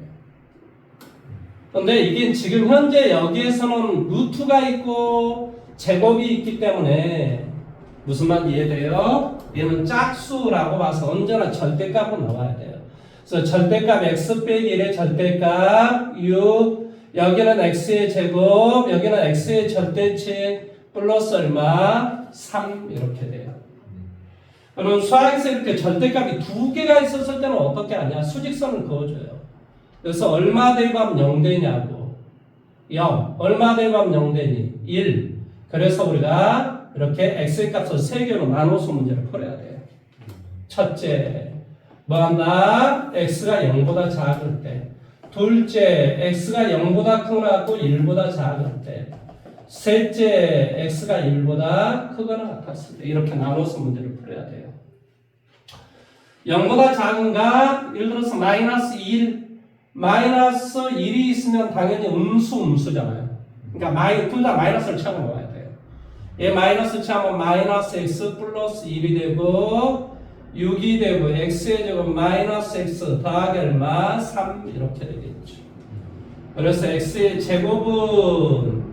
근데 이게 지금 현재 여기에서는 루트가 있고 제곱이 있기 때문에 무슨 말인지 이해돼요? 얘는 짝수라고 봐서 언제나 절대값으로 나와야 돼요. 그래서 절대값 x 빼기 1의 절대값 6, 여기는 x의 제곱, 여기는 x의 절대치 플러스 얼마? 3 이렇게 돼요. 그럼 수학에서 이렇게 절대값이 두 개가 있었을 때는 어떻게 하냐? 수직선을 그어줘요. 그래서 얼마 대입하면 0 되냐고. 0. 얼마 대입하면 0 되니? 1. 그래서 우리가 이렇게 x의 값을 3개로 나눠서 문제를 풀어야 돼요. 첫째, 뭐 한다? x가 0보다 작을 때. 둘째, x가 0보다 크거나 같고 1보다 작을 때. 셋째, x가 1보다 크거나 같았을 때. 이렇게 나눠서 문제를 풀어야 돼요. 0보다 작은가? 예를 들어서 마이너스 1. 마이너스 1이 있으면 당연히 음수잖아요. 그러니까 둘 다 마이너스를 채워넣어야 돼요. 얘 마이너스 채우면 마이너스 x 플러스 1이 되고 6이 되고 x의 제곱 마이너스 x 더하기 얼마? 3 이렇게 되겠죠. 그래서 x의 제곱은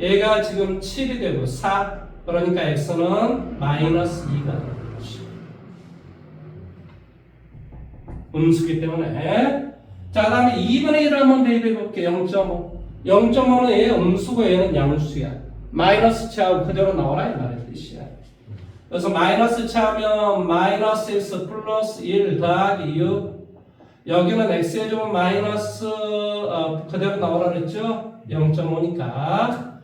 얘가 지금 7이 되고 4 그러니까 x는 마이너스 2가 되겠죠. 음수기 때문에 자, 그 다음에 2분의 1을 한번 대입해 볼게요. 0.5. 0.5는 얘 음수고 얘는 양수야. 마이너스 치하고 그대로 나오라 이 말의 뜻이야. 그래서 마이너스 치하면 마이너스 x 플러스 1 더하기 6. 여기는 x의 제곱 마이너스 그대로 나오라 그랬죠? 0.5니까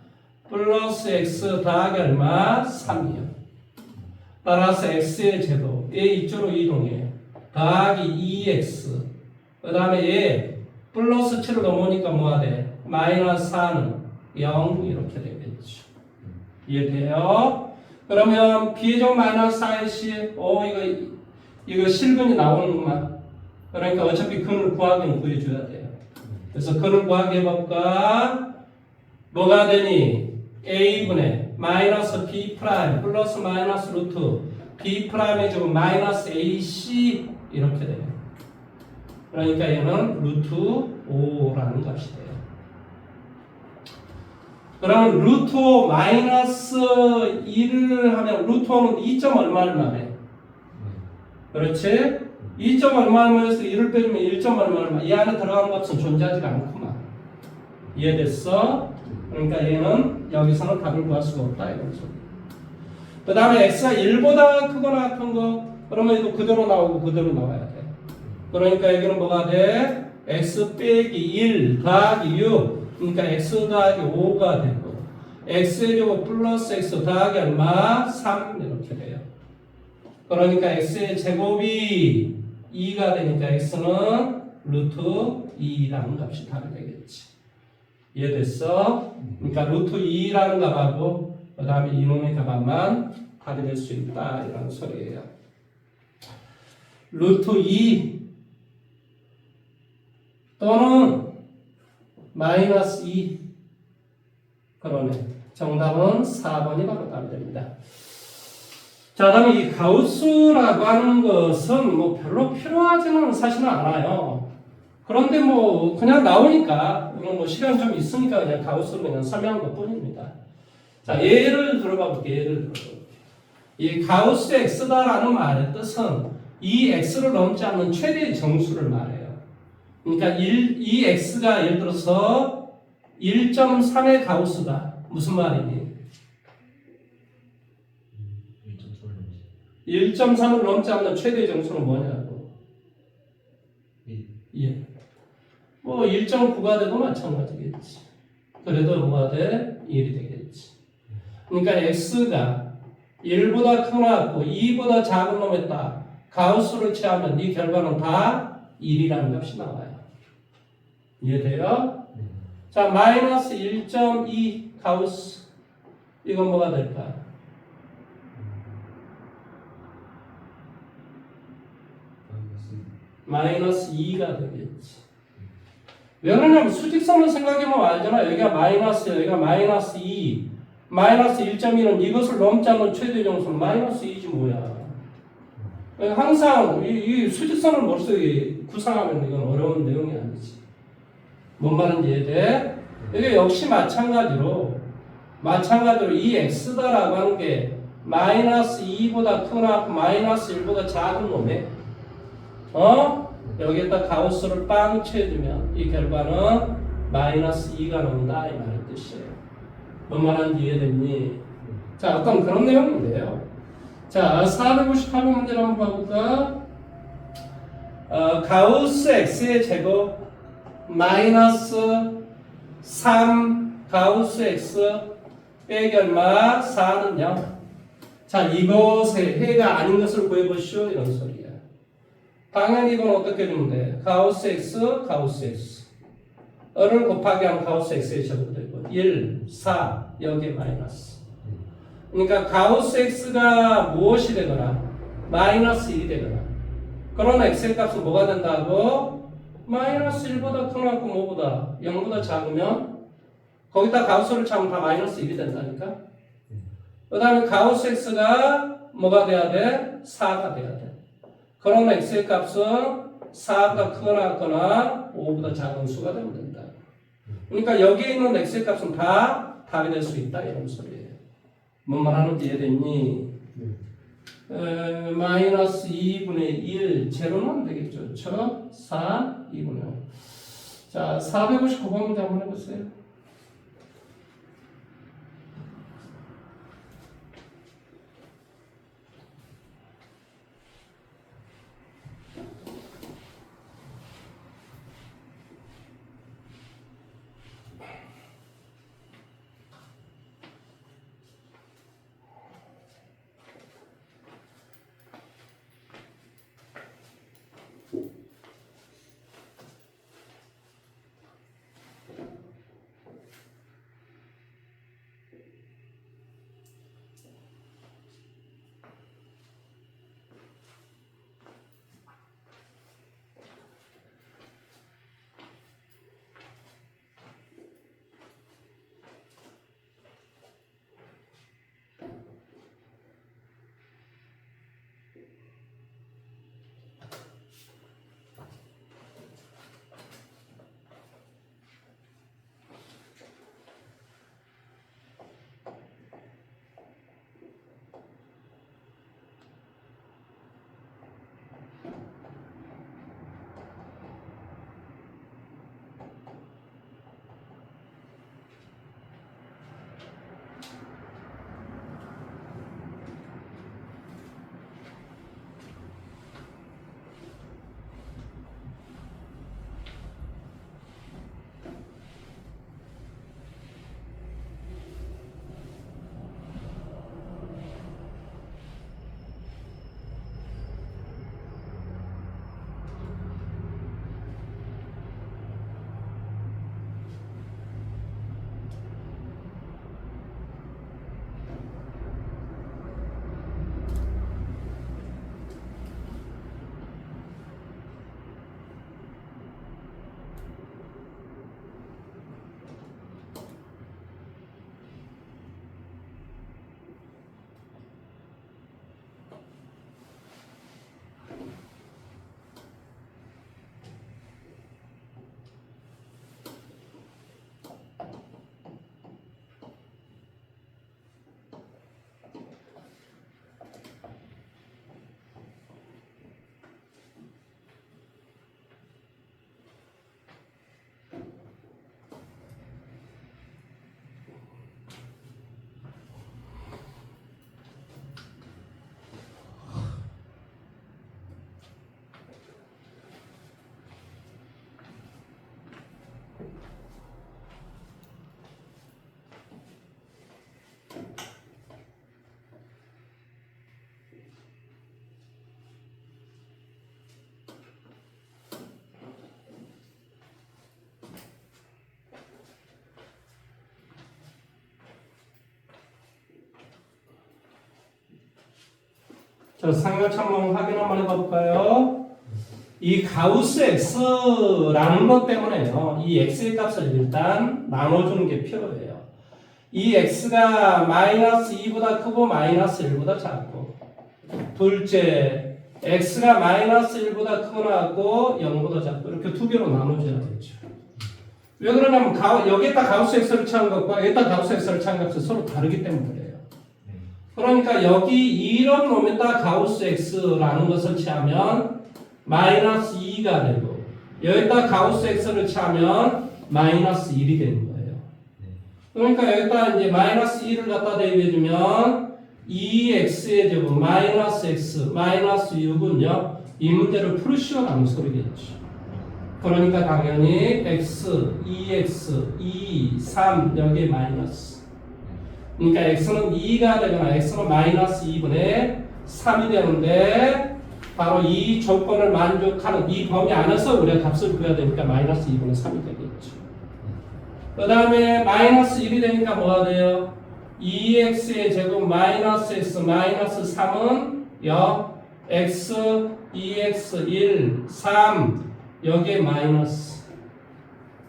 플러스 x 더하기 얼마? 3이요. 따라서 x의 제곱 얘 이쪽으로 이동해요. 더하기 2x 그 다음에 얘 플러스 7을 넘으니까 뭐가 돼? 마이너스 4는 0 이렇게 되겠죠. 이해돼요? 그러면 b의 제곱 마이너스 4의 시 이거 실근이 나오는구만. 그러니까 어차피 근을 구하기는 구해줘야 돼요. 그래서 근을 구하기 해볼까? 뭐가 되니? a분의 마이너스 b 프라임 플러스 마이너스 루트 b 프라임의 제곱 마이너스 ac 이렇게 돼요. 그러니까 얘는 루트 5라는 값이 돼요. 그러면 루트 5 마이너스 1을 하면 루트 5는 2점 얼마를 말해? 그렇지? 2점 얼마를 해서 1을 빼주면 1점 얼마를 이 안에 들어가는 값은 존재하지가 않구만. 이해됐어? 그러니까 얘는 여기서는 답을 구할 수가 없다 이런 소리. 그 다음에 x가 1보다 크거나 같은 거 그러면 이거 그대로 나오고 그대로 나와야 돼. 그러니까 여기는 뭐가 돼? x 빼기 1 더하기 6 그러니까 x 더하기 5가 되고 x의 제곱 플러스 x 더하기 얼마? 3 이렇게 돼요. 그러니까 x의 제곱이 2가 되니까 x는 루트 2라는 값이 답이 되겠지. 이해됐어? 그러니까 루트 2라는 값하고 그 다음에 이놈의 값만 답이 될 수 있다 이런 소리예요. 루트 2 또는 마이너스 2 그러네. 정답은 4번이 바로 답이 됩니다. 자, 다음에 이 가우스라고 하는 것은 뭐 별로 필요하지는 사실은 않아요. 그런데 뭐 그냥 나오니까 뭐 시간 좀 있으니까 그냥 가우스로 그냥 설명한 것 뿐입니다. 자, 예를 들어봐 볼게요. 이 가우스 x다라는 말의 뜻은 이 x를 넘지 않는 최대의 정수를 말해요. 그러니까 이 x가 예를 들어서 1.3의 가우스다. 무슨 말이니? 1.3을 넘지 않는 최대 정수는 뭐냐고? 예. 뭐 1.9가 돼도 마찬가지겠지. 그래도 뭐가 돼? 1이 되겠지. 그러니까 x가 1보다 크고 2보다 작은 놈에 딱 가우스를 취하면 이 결과는 다 1이라는 값이 나와요. 이해돼요? 자, 마이너스 1.2 가우스. 이건 뭐가 될까? 마이너스 2가 되겠지. 왜 그러냐면 수직선을 생각해보면 알잖아. 여기가 마이너스, 여기가 마이너스 2. 마이너스 1.2는 이것을 넘지 않는 최대 정수는 마이너스 2지 뭐야. 항상 이 수직선을 머릿속에 구상하면 이건 어려운 내용이 아니지. 뭔 말인지 이해돼? 이게 역시 마찬가지로 이 x다라고 하는 게 마이너스 2보다 크거나 마이너스 1보다 작은 놈에 여기에다 가우스를 빵 채워주면 이 결과는 마이너스 2가 나온다 이 말의 뜻이에요. 뭔 말인지 이해됐니? 자, 어떤 그런 내용인데요. 자, 458번 문제를 한번 봐볼까? 가우스 x의 제곱 마이너스 3 가우스 x 빼기 얼마? 4는 0. 자, 이것의 해가 아닌 것을 구해보시오 이런 소리야. 당연히 이건 어떻게 주면 돼? 가우스 x 를 곱하기 하면 가우스 x의 제곱 되고 1, 4 여기에 마이너스. 그러니까 가우스 x가 무엇이 되거나 마이너스 1이 되거나 그러나 x의 값은 뭐가 된다고? 마이너스 1보다 크거나 뭐보다 0보다 작으면 거기다 가우스를 차면 다 마이너스 1이 된다니까. 그 다음에 가우스 x가 뭐가 돼야 돼? 4가 돼야 돼. 그러면 x의 값은 4보다 크거나 같거나 5보다 작은 수가 되면 된다. 그러니까 여기에 있는 x의 값은 다 답이 될 수 있다 이런 소리예요. 뭔 말하는지 이해됐니? 마이너스 2분의 1 제로는 안 되겠죠. 그렇죠? 4 2분의 5. 자, 459번 문제 한번 해보세요. 자, 상위값 한번 확인 한번 해볼까요? 이 가우스 x라는 것 때문에요. 이 x의 값을 일단 나눠주는 게 필요해요. 이 x가 마이너스 2보다 크고 마이너스 1보다 작고, 둘째 x가 마이너스 1보다 크거나 0보다 작고, 이렇게 두 개로 나눠줘야 되죠. 왜 그러냐면 여기에다 가우스 x를 취한 것과 여기에다 가우스 x를 취한 값이 서로 다르기 때문에 그래요. 그러니까 여기 이런 놈에다 가우스 x라는 것을 취하면 마이너스 2가 되고, 여기다 가우스 x를 취하면 마이너스 1이 되는 거예요. 그러니까 여기다 이제 마이너스 1을 갖다 대입해주면 2x의 제곱 마이너스 x 마이너스 6은요, 이 문제를 풀으시오라는 소리겠죠. 그러니까 당연히 x, 2x, 2, 3 여기에 마이너스. 그러니까 x는 2가 되거나 x는 마이너스 2분의 3이 되는데, 바로 이 조건을 만족하는 이 범위 안에서 우리가 값을 구해야 되니까 마이너스 2분의 3이 되겠죠. 그 다음에 마이너스 1이 되니까 뭐가 돼요? 2x의 제곱 마이너스 x 마이너스 3은 x, 2x, 1, 3 여기에 마이너스.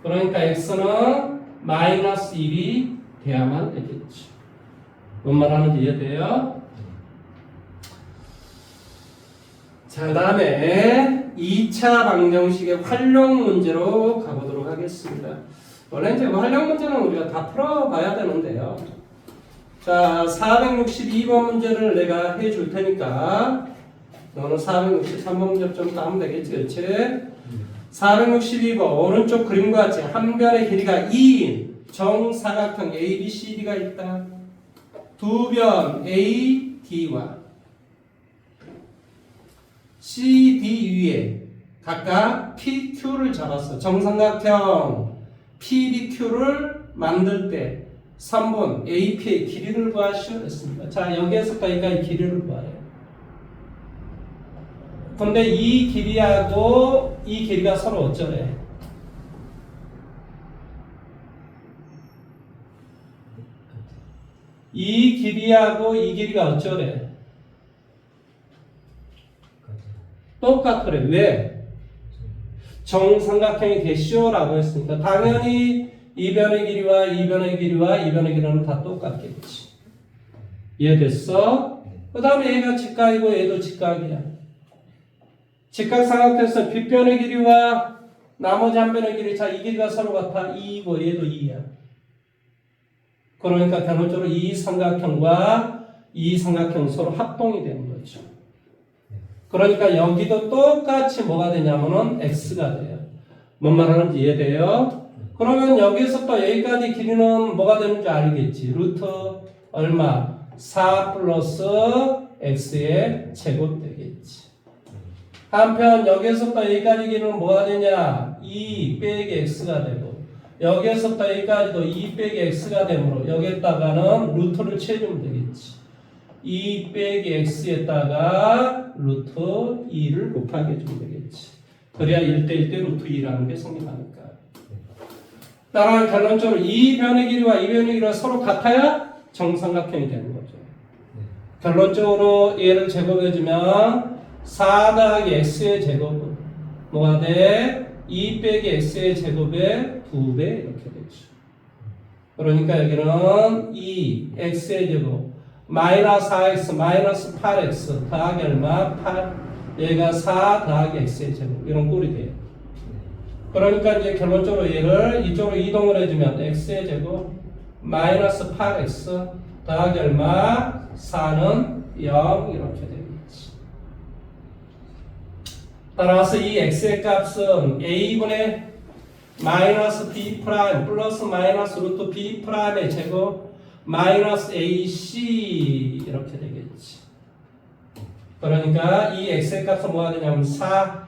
그러니까 x는 마이너스 1이 돼야만 되겠죠. 뭔 말하는지 이해돼요? 자, 그 다음에 2차 방정식의 활용 문제로 가보도록 하겠습니다. 원래 이제 활용 문제는 우리가 다 풀어봐야 되는데요. 자, 462번 문제를 내가 해줄 테니까 너는 463번 문제 좀 따면 되겠지, 그렇지? 462번 오른쪽 그림과 같이 한 변의 길이가 2인 정사각형 ABCD가 있다. 두 변 AD와 CD 위에 각각 PQ를 잡았어. 정삼각형 PBQ를 만들 때 3번 AP의 길이를 구하시오 했습니다. 자, 여기에서부터 여기까지 길이를 구하래요. 근데 이 길이하고 이 길이가 서로 어쩌래? 이 길이하고 이 길이가 어쩌래? 똑같으래. 왜? 정삼각형이 되시오라고 했으니까 당연히 이 변의 길이와 이 변의 길이와 이 변의 길이는 다 똑같겠지. 이해됐어? 그 다음에 얘가 직각이고 얘도 직각이야. 직각삼각형에서 빗변의 길이와 나머지 한 변의 길이, 자, 이 길이가 서로 같아. 2이고 얘도 2야. 그러니까 결론적으로 이 삼각형과 이 삼각형 서로 합동이 되는 거죠. 그러니까 여기도 똑같이 뭐가 되냐면은 x가 돼요. 뭔 말하는지 이해돼요? 그러면 여기서부터 여기까지 길이는 뭐가 되는 줄 알겠지. 루트 얼마? 4 플러스 x의 제곱 되겠지. 한편 여기서부터 여기까지 길이는 뭐가 되냐? 2 빼기 x가 되고, 여기서부터 여기까지도 2 빼기 x가 되므로 여기에다가는 루트를 채우면 되겠지. 2 빼기 x에다가 루트 2를 곱하게 해주면 되겠지. 그래야 1대1 대 루트 2라는 게 성립하니까. 따라 결론적으로 이 변의 길이와 이 변의 길이가 서로 같아야 정삼각형이 되는 거죠. 결론적으로 얘를 제곱해주면 4 더하기 x의 제곱은 뭐가 돼? 2 빼기 x의 제곱의 2배 이렇게 되죠. 그러니까 여기는 2 x의 제곱 마이너스 4x 마이너스 8x 더하기 얼마? 8. 얘가 4 더하기 x의 제곱 이런 꼴이 돼요. 그러니까 이제 결론적으로 얘를 이쪽으로 이동을 해주면 x의 제곱 마이너스 8x 더하기 얼마? 4는 0 이렇게 되겠지. 따라서 이 x의 값은 a분의 마이너스 b 프라임 플러스 마이너스 루트 b 프라임의 제곱 마이너스 ac 이렇게 되겠지. 그러니까 이 x의 값은 뭐가 되냐면 4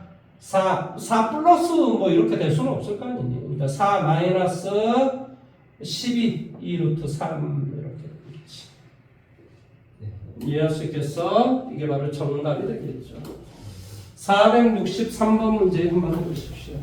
플러스 뭐 이렇게 될 수는 없을 거 아니니. 그러니까 4 마이너스 12 2 루트 3 이렇게 되겠지. 이해할 수 있겠어? 이게 바로 정답이 되겠죠. 463번 문제 한번 해보십시오.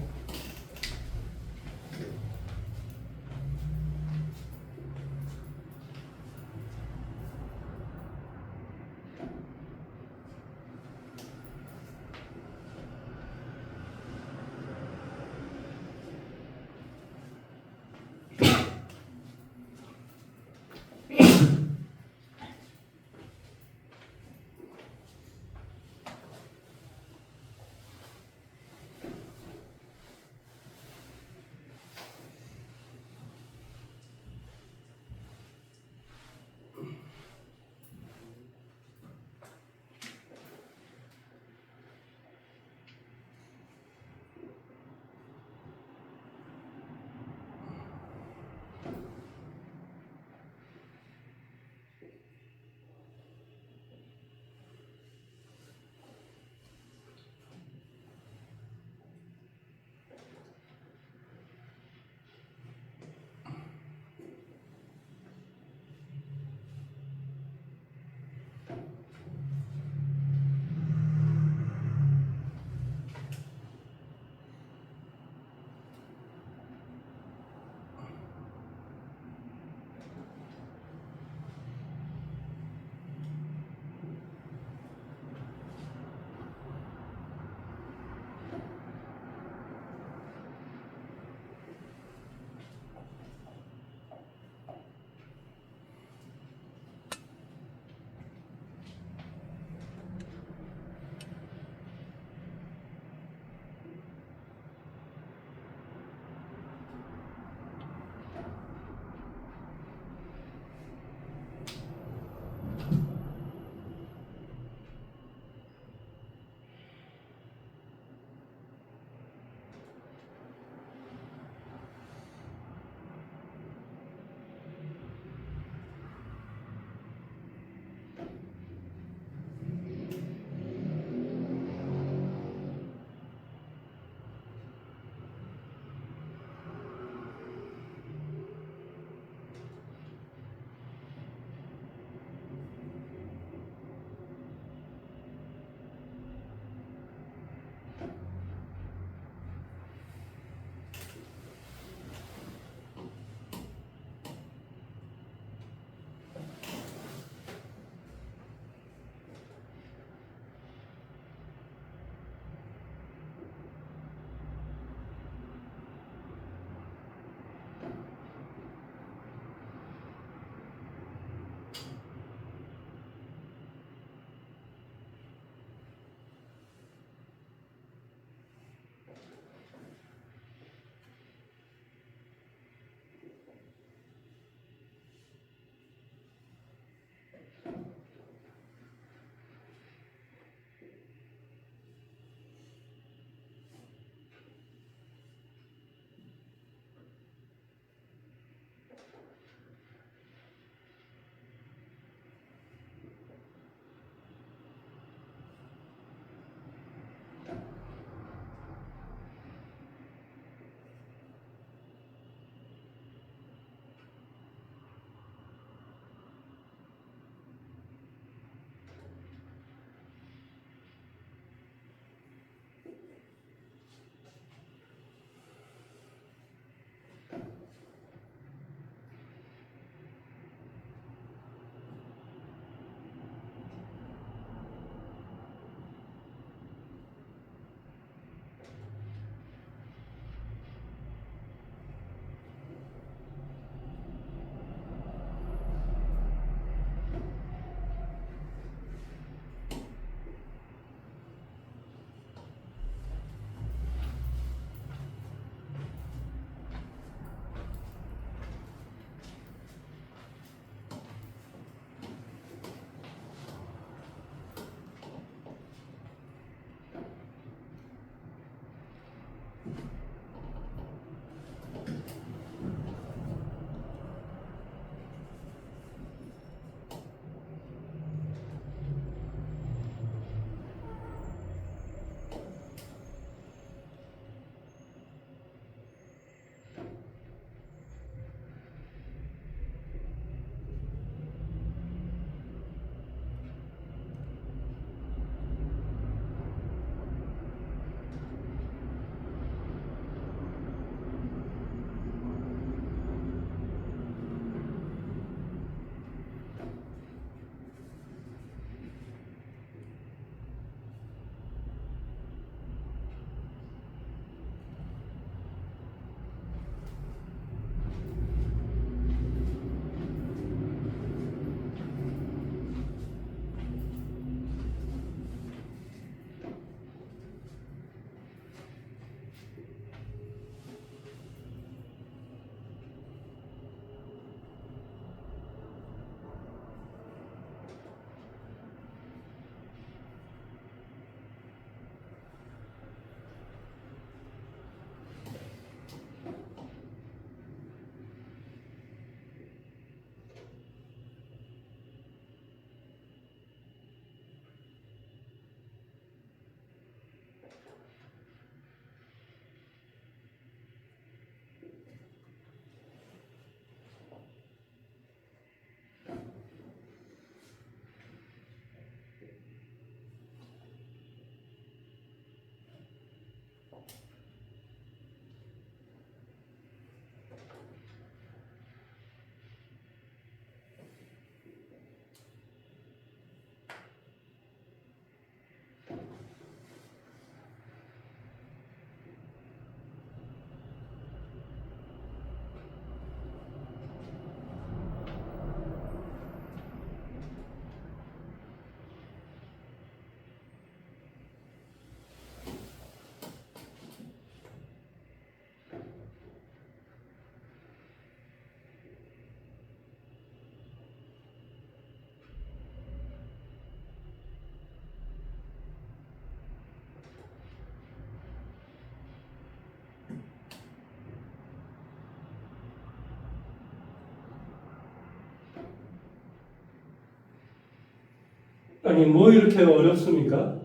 아니 뭐 이렇게 어렵습니까?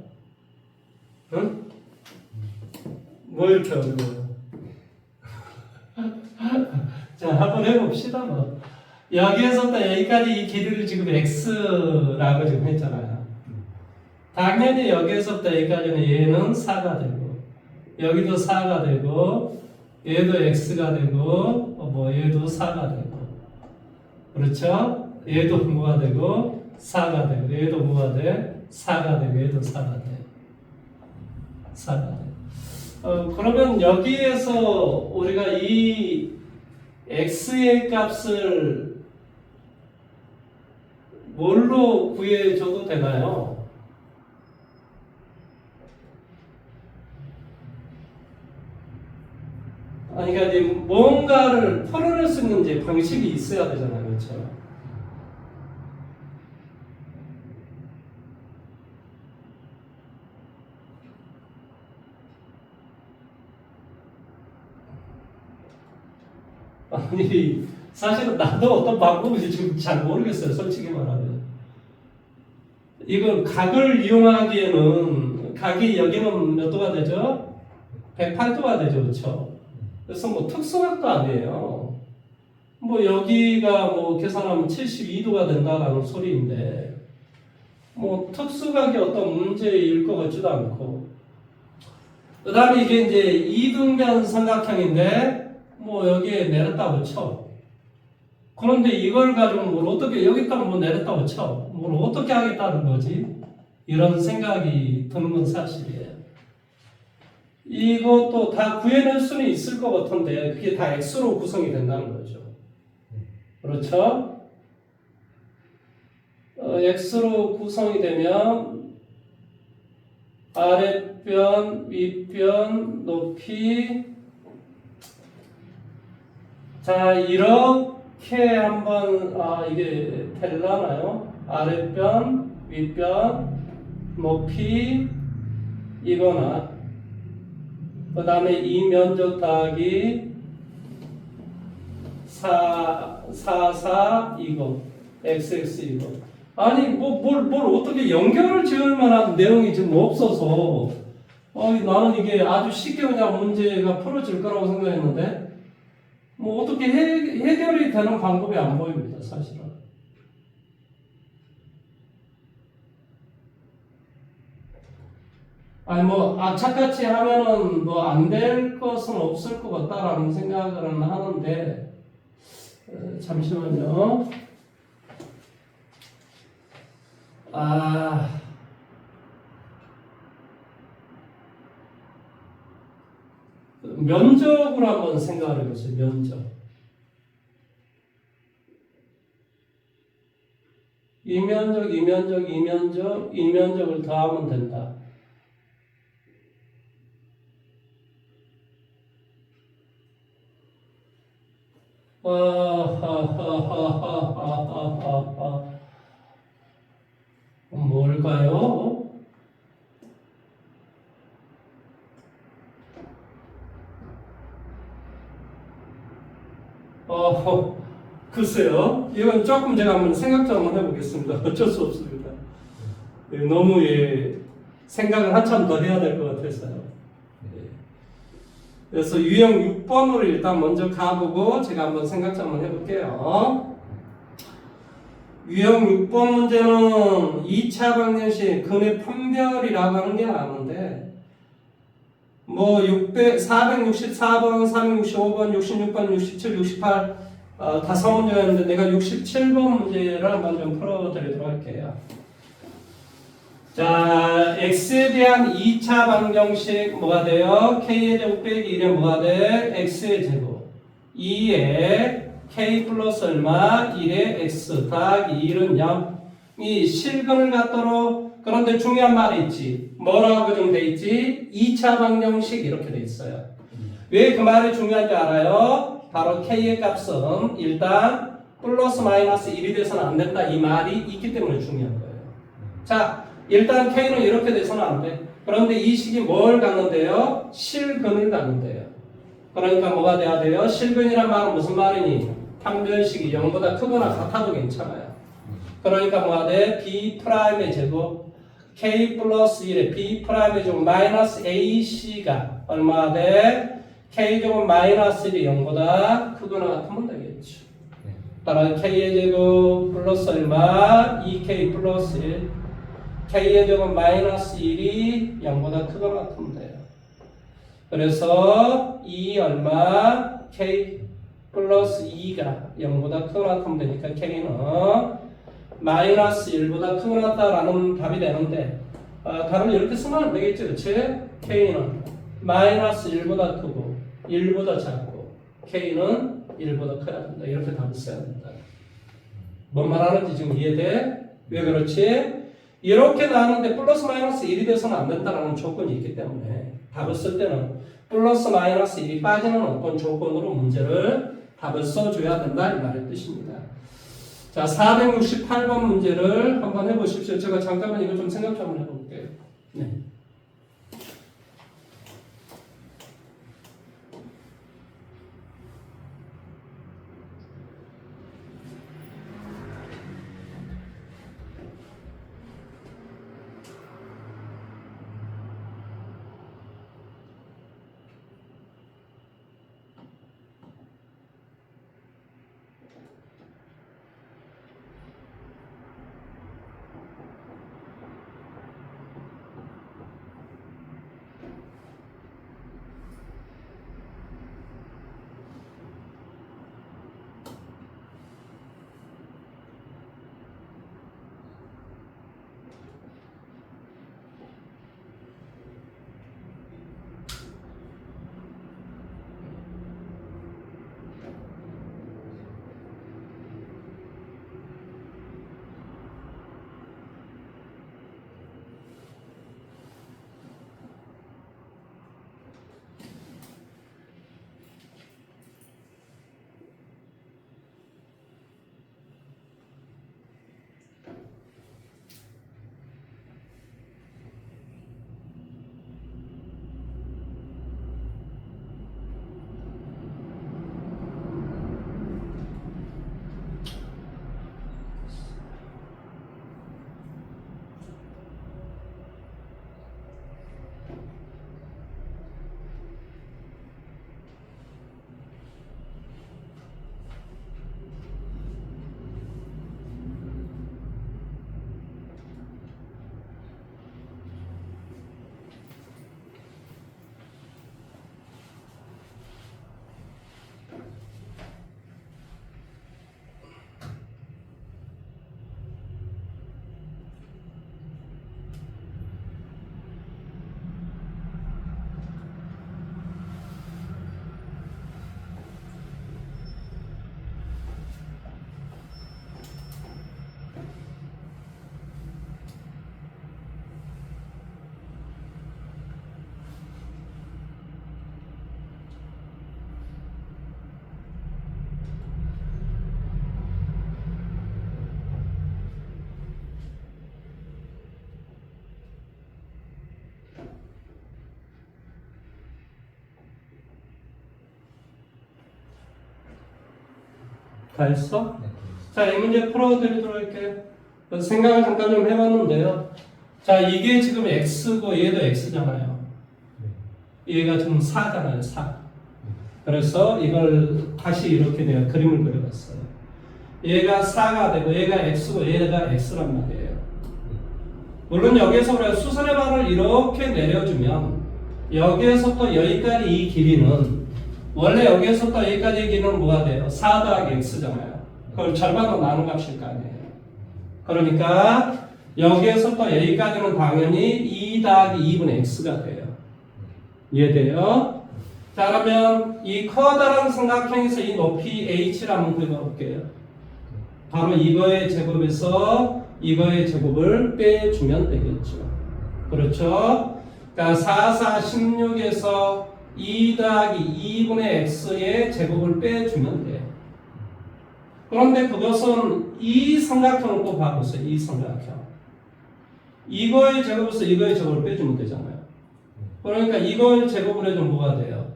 응? 뭐 이렇게 어려워요? 자, 한번 해봅시다. 뭐. 여기에서부터 여기까지 이 길이를 지금 x라고 지금 했잖아요. 당연히 여기에서부터 여기까지는 얘는 4가 되고, 여기도 4가 되고, 얘도 x가 되고, 뭐 얘도 4가 되고, 그렇죠? 얘도 뭐가 되고 4가 되고, 얘도 뭐가 돼? 4가 되고, 얘도 4가 돼. 4가 돼. 그러면 여기에서 우리가 이 x의 값을 뭘로 구해줘도 되나요? 아니, 그러니까 이제 뭔가를 풀어낼 수 있는 이제 방식이 있어야 되잖아요, 그렇죠? 아니, 사실은 나도 어떤 방법인지 지금 잘 모르겠어요, 솔직히 말하면. 이건 각을 이용하기에는, 각이 여기는 몇 도가 되죠? 108도가 되죠, 그렇죠? 그래서 뭐 특수각도 아니에요. 뭐 여기가 뭐 계산하면 72도가 된다라는 소리인데, 뭐 특수각이 어떤 문제일 것 같지도 않고, 그 다음에 이게 이제 이등변 삼각형인데, 뭐 여기에 내렸다고 쳐. 그런데 이걸 가지고 뭘 어떻게, 여기다가 뭐 내렸다고 쳐. 뭘 어떻게 하겠다는 거지? 이런 생각이 드는 건 사실이에요. 이것도 다 구해낼 수는 있을 것 같은데 그게 다 x로 구성이 된다는 거죠. 그렇죠? x로 구성이 되면 아랫변, 윗변, 높이. 자, 이렇게 한번 이게 될라나요? 아랫변, 윗변, 높이 이거나 그 다음에 이 면적 더하기 4 이거 xx 이거. 아니 뭘 어떻게 연결을 지을 만한 내용이 지금 없어서 나는 이게 아주 쉽게 그냥 문제가 풀어질 거라고 생각했는데 뭐 어떻게 해결이 되는 방법이 안 보입니다, 사실은. 아니 뭐 악착같이 하면은 뭐 안 될 것은 없을 것 같다라는 생각은 하는데 잠시만요. 면적으로 한번 생각을 해보세요. 면적. 이 면적을 더하면 된다. 뭘까요? 글쎄요. 이건 조금 제가 한번 생각 좀 한번 해보겠습니다. 어쩔 수 없습니다. 너무 생각을 한참 더 해야 될 것 같아서요. 그래서 유형 6번으로 일단 먼저 가보고 제가 한번 생각 좀 한번 해볼게요. 유형 6번 문제는 2차 방정식 근의 판별이라고 하는 게 나오는데 뭐 464번, 365번, 66번, 67, 68 다섯 문제였는데 내가 67번 문제를 한번 좀 풀어드리도록 할게요. 자, x에 대한 2차 방정식 뭐가 돼요? k의 제곱 빼기 1에 뭐가 돼? x의 제곱 2에 k 플러스 얼마? 1에 x 더하기 1은 0. 이 실근을 갖도록. 그런데 중요한 말이 있지. 뭐라고 좀 돼 있지? 2차 방정식 이렇게 돼 있어요. 왜 그 말이 중요한지 알아요? 바로 k의 값은 일단 플러스 마이너스 1이 돼서는 안 된다 이 말이 있기 때문에 중요한 거예요. 자, 일단 k는 이렇게 돼서는 안 돼. 그런데 이 식이 뭘 갖는데요? 실근을 갖는데요. 그러니까 뭐가 돼야 돼요? 실근이란 말은 무슨 말이니? 판별식이 0보다 크거나 같아도 괜찮아요. 그러니까 뭐가 돼? B 프라임의 제곱 K 플러스 1에 B 프라임의 제곱 마이너스 AC가 얼마가 돼? K 제곱 마이너스 1이 0보다 크거나 같으면 되겠죠. 따라 K의 제곱 플러스 얼마? 2K 플러스 1 K의 제곱 마이너스 1이 0보다 크거나 같으면 돼요. 그래서 2 얼마? K 플러스 2가 0보다 크거나 같으면 되니까 K는 마이너스 1보다 크거나 같다라는 답이 되는데 답을 이렇게 쓰면 안 되겠죠. 그치? K는 마이너스 1보다 크고 1보다 작고 K는 1보다 커야 된다. 이렇게 답을 써야 된다. 뭔 말하는지 지금 이해돼? 왜 그렇지? 이렇게 나왔는데 플러스 마이너스 1이 돼서는 안 된다는 조건이 있기 때문에 답을 쓸 때는 플러스 마이너스 1이 빠지는 어떤 조건으로 문제를 답을 써줘야 된다 이 말의 뜻입니다. 자, 468번 문제를 한번 해보십시오. 제가 잠깐만 이거 좀 생각 좀 해볼게요. 네. 다 했어? 네. 자, 이 문제 풀어드리도록 할게요. 그래서 생각을 잠깐 좀 해봤는데요. 자, 이게 지금 x고 얘도 x잖아요. 얘가 지금 4잖아요, 4. 그래서 이걸 다시 이렇게 내가 그림을 그려봤어요. 얘가 4가 되고 얘가 x고 얘가 x란 말이에요. 물론 여기에서 우리가 수선의 반을 이렇게 내려주면 여기에서부터 여기까지 이 길이는 원래 여기에서부터 여기까지의 길이는 뭐가 돼요? 4 더하기 x잖아요. 그걸 절반으로 나눈 값일 거 아니에요. 그러니까 여기에서부터 여기까지는 당연히 2 더하기 2분의 x가 돼요. 이해돼요? 자, 그러면 이 커다란 삼각형에서 이 높이 h를 한번 그려볼게요. 바로 이거의 제곱에서 이거의 제곱을 빼주면 되겠죠. 그렇죠? 그러니까 4, 4, 16에서 2 더하기 2분의 x의 제곱을 빼주면 돼요. 그런데 그것은 이 삼각형을 꼭 봐보세요. 이 삼각형. 이거의 제곱에서 이거의 제곱을 빼주면 되잖아요. 그러니까 이걸 제곱을 해주면 뭐가 돼요?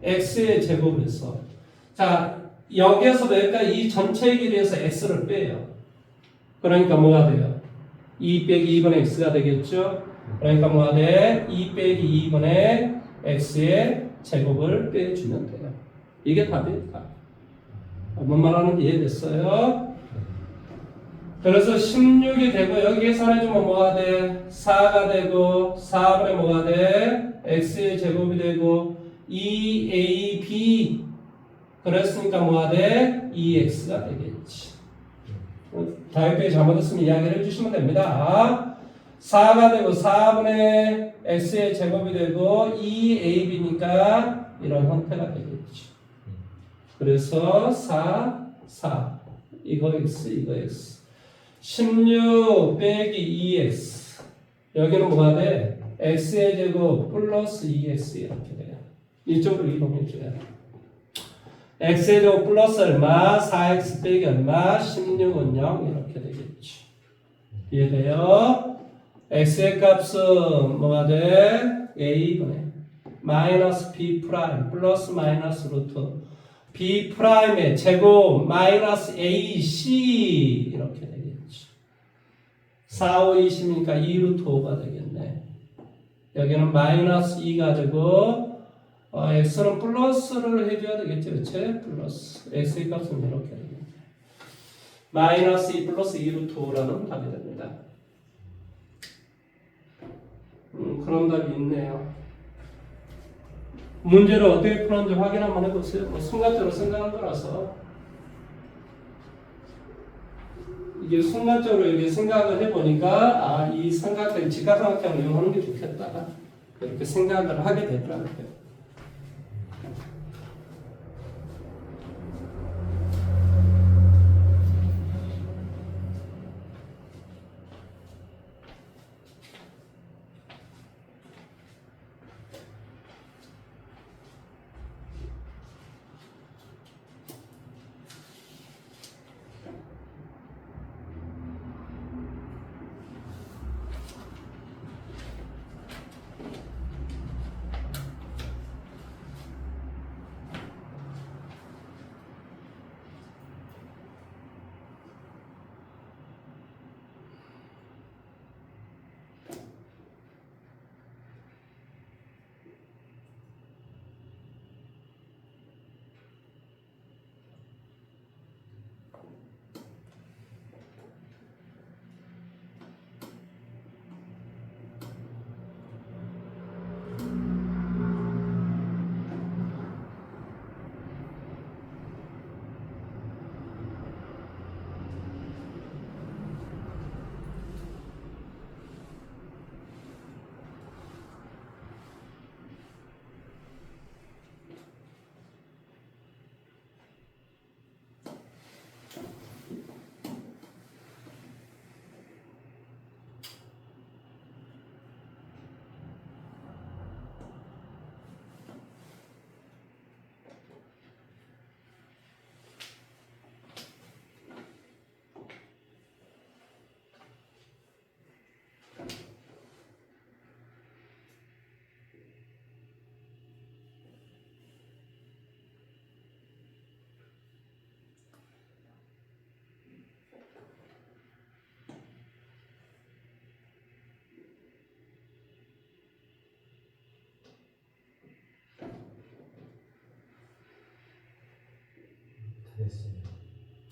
x의 제곱에서. 자, 여기에서 여기까지 이 전체 길이에서 x를 빼요. 그러니까 뭐가 돼요? 2 빼기 2분의 x가 되겠죠? 그러니까 뭐가 돼? 2 빼기 2분의 x의 제곱을 빼주면 돼요. 이게 답이에요. 답. 뭔 말하는지 이해됐어요? 그래서 16이 되고 여기 계산해주면 뭐가 돼? 4가 되고 4분의 뭐가 돼? x의 제곱이 되고 2ab 그랬으니까 뭐가 돼? 2x가 되겠지. 다음에 잘못했으면 이야기를 해주시면 됩니다. 4가 되고 4분의 x의 제곱이 되고 2ab니까 이런 형태가 되겠지. 그래서 4, 4 이거 x 이거 x 16 빼기 2x 여기는 뭐가 돼? x의 제곱 플러스 2x 이렇게 돼요. 이쪽으로 이동해줘야 돼. x의 제곱 플러스 얼마? 4x 빼기 얼마? 16은 0 이렇게 되겠지. 이해돼요? x의 값은 뭐가 돼? a분의 마이너스 b 프라임 플러스 마이너스 루트 b 프라임의 제곱 마이너스 ac 이렇게 되겠지. 4, 5, 20이니까 2 루트 5가 되겠네. 여기는 마이너스 2 가지고 x는 플러스를 해줘야 되겠지, 그치? 플러스 x의 값은 이렇게 되겠네. 마이너스 2 플러스 2 루트 5라는 답이 됩니다. 그런 답이 있네요. 문제를 어떻게 푸는지 확인 한번 해보세요. 뭐 순간적으로 생각한 거라서 이게 순간적으로 이렇게 생각을 해보니까 이 삼각형 직각삼각형을 이용하는 게 좋겠다 이렇게 생각을 하게 되더라고요.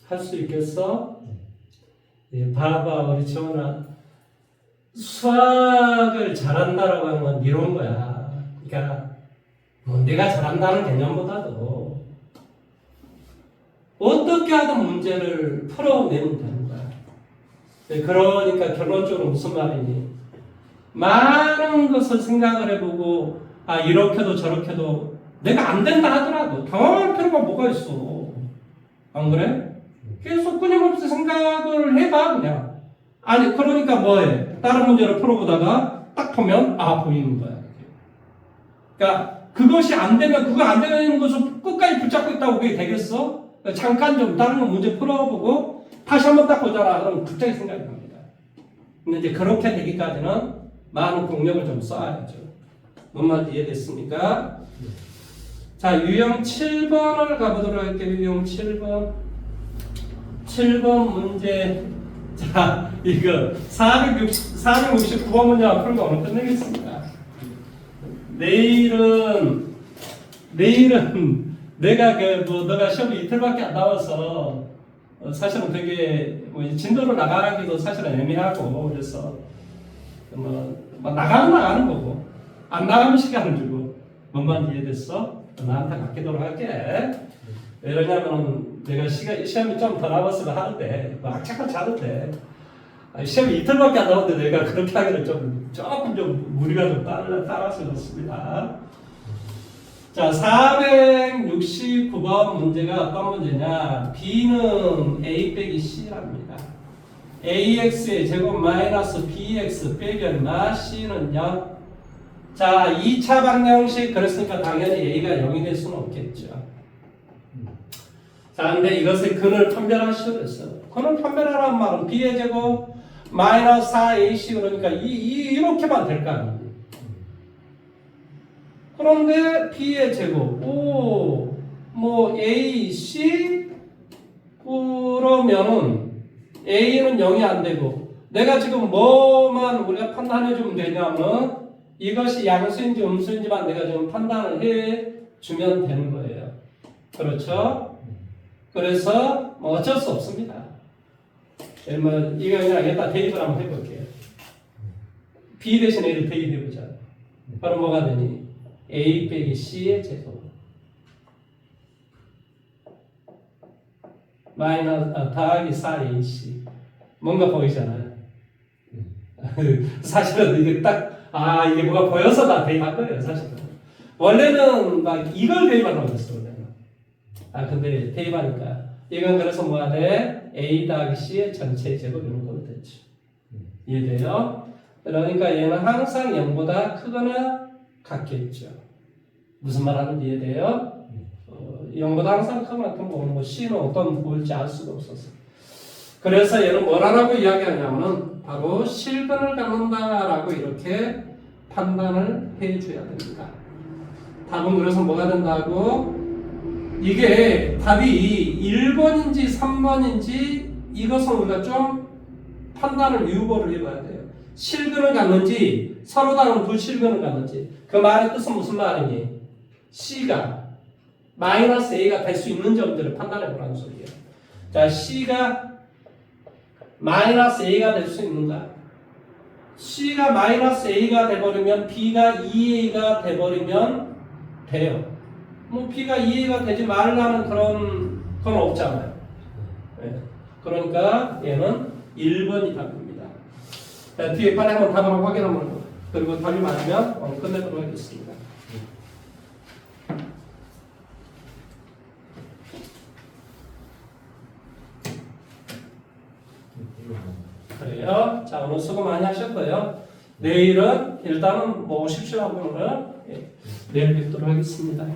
할 수 있겠어? 네. 봐봐 우리 지원아 수학을 잘한다라고 하는 건 이런 거야. 그러니까 뭐 내가 잘한다는 개념보다도 어떻게 하든 문제를 풀어내면 되는 거야. 네, 그러니까 결론적으로 무슨 말이니? 많은 것을 생각을 해보고 이렇게도 저렇게도 내가 안 된다 하더라도 당황할 필요가 뭐가 있어. 안 그래? 계속 끊임없이 생각을 해봐 그냥. 아니 그러니까 뭐해? 다른 문제를 풀어보다가 딱 보면 보이는 거야. 그러니까 그것이 안 되면 그거 안 되는 것을 끝까지 붙잡고 있다고 그게 되겠어? 잠깐 좀 다른 문제 풀어보고 다시 한번 딱 보잖아. 그럼 갑자기 생각이 납니다. 근데 이제 그렇게 되기까지는 많은 공력을 좀 써야죠. 뭔 말인지 이해됐습니까? 자, 유형 7번을 가보도록 할게요. 유형 7번. 7번 문제 자, 이거 469번 문제만 풀고 오늘 끝내겠습니다. 내일은 내가 너가 시험 이틀밖에 안 남아서 사실은 되게 뭐 진도를 나가기도 사실은 애매하고 그래서 뭐 나가는 거고 안 나가면 시간을 주고 뭔만 이해됐어? 나한테 맡기도록 할게. 왜냐면 내가 시험이 좀 더 남았으면 하는데 악착같 자는데 시험이 이틀밖에 안 남았는데 내가 그렇게 하기는 조금 무리가 좀 따라서 그렇습니다. 자, 469번 문제가 어떤 문제냐? B는 A 빼기 C랍니다. AX의 제곱 마이너스 BX 빼기 얼마? C는 0. 자, 2차 방정식 그랬으니까 당연히 A가 0이 될 수는 없겠죠. 자, 근데 이것의 근을 판별하시오 그랬어요. 근을 판별하라는 말은 B의 제곱 마이너스 4AC 그러니까 이렇게만 될 거 아니에요. 그런데 B의 제곱 뭐 AC 그러면은 A는 0이 안 되고 내가 지금 뭐만 우리가 판단해 주면 되냐면 이것이 양수인지 음수인지만 내가 지금 판단을 해 주면 되는 거예요. 그렇죠? 그래서 뭐 어쩔 수 없습니다. 이거 그냥 여기다 대입을 한번 해볼게요. B 대신 A를 대입해보자. 그럼 뭐가 되니? A 빼기 C의 제곱 마이너스 더하기 4AC 뭔가 보이잖아요. 사실은 이게 이게 뭐가 보여서 나 대입한 거예요. 사실은 원래는 막 이걸 대입하려고 했어. 근데 대입하니까 이건 그래서 뭐가 돼? A 더하기 C의 전체 제곱 이런 걸로 됐죠. 이해돼요? 그러니까 얘는 항상 0보다 크거나 같겠죠. 무슨 말 하는지 이해돼요? 0보다 항상 크거나 같은 거는 뭐 C는 어떤 보일지 알 수가 없었어. 그래서 얘는 뭐라고 이야기하냐면은 바로 실근을 갖는다라고 이렇게 판단을 해줘야 됩니다. 답은 그래서 뭐가 된다고? 이게 답이 1번인지 3번인지 이것은 우리가 좀 판단을 유보를 해봐야 돼요. 실근을 갖는지 서로 다른 불실근을 갖는지 그 말의 뜻은 무슨 말이니? C가 마이너스 A가 될 수 있는 점들을 판단해 보라는 소리예요. 자, C가 마이너스 A가 될 수 있는가? C가 마이너스 A가 돼버리면 B가 2A가 돼버리면 돼요. 뭐 B가 2A가 되지 말라는 그런 건 없잖아요. 네. 그러니까 얘는 1번이 답입니다. 자, 뒤에 빨리 한번 답을 확인 한번 해보고 그리고 답이 맞으면 끝내도록 하겠습니다. 그래요. 자, 오늘 수고 많이 하셨고요. 내일은 일단은 뭐 오십시오 하고는 내일 뵙도록 하겠습니다.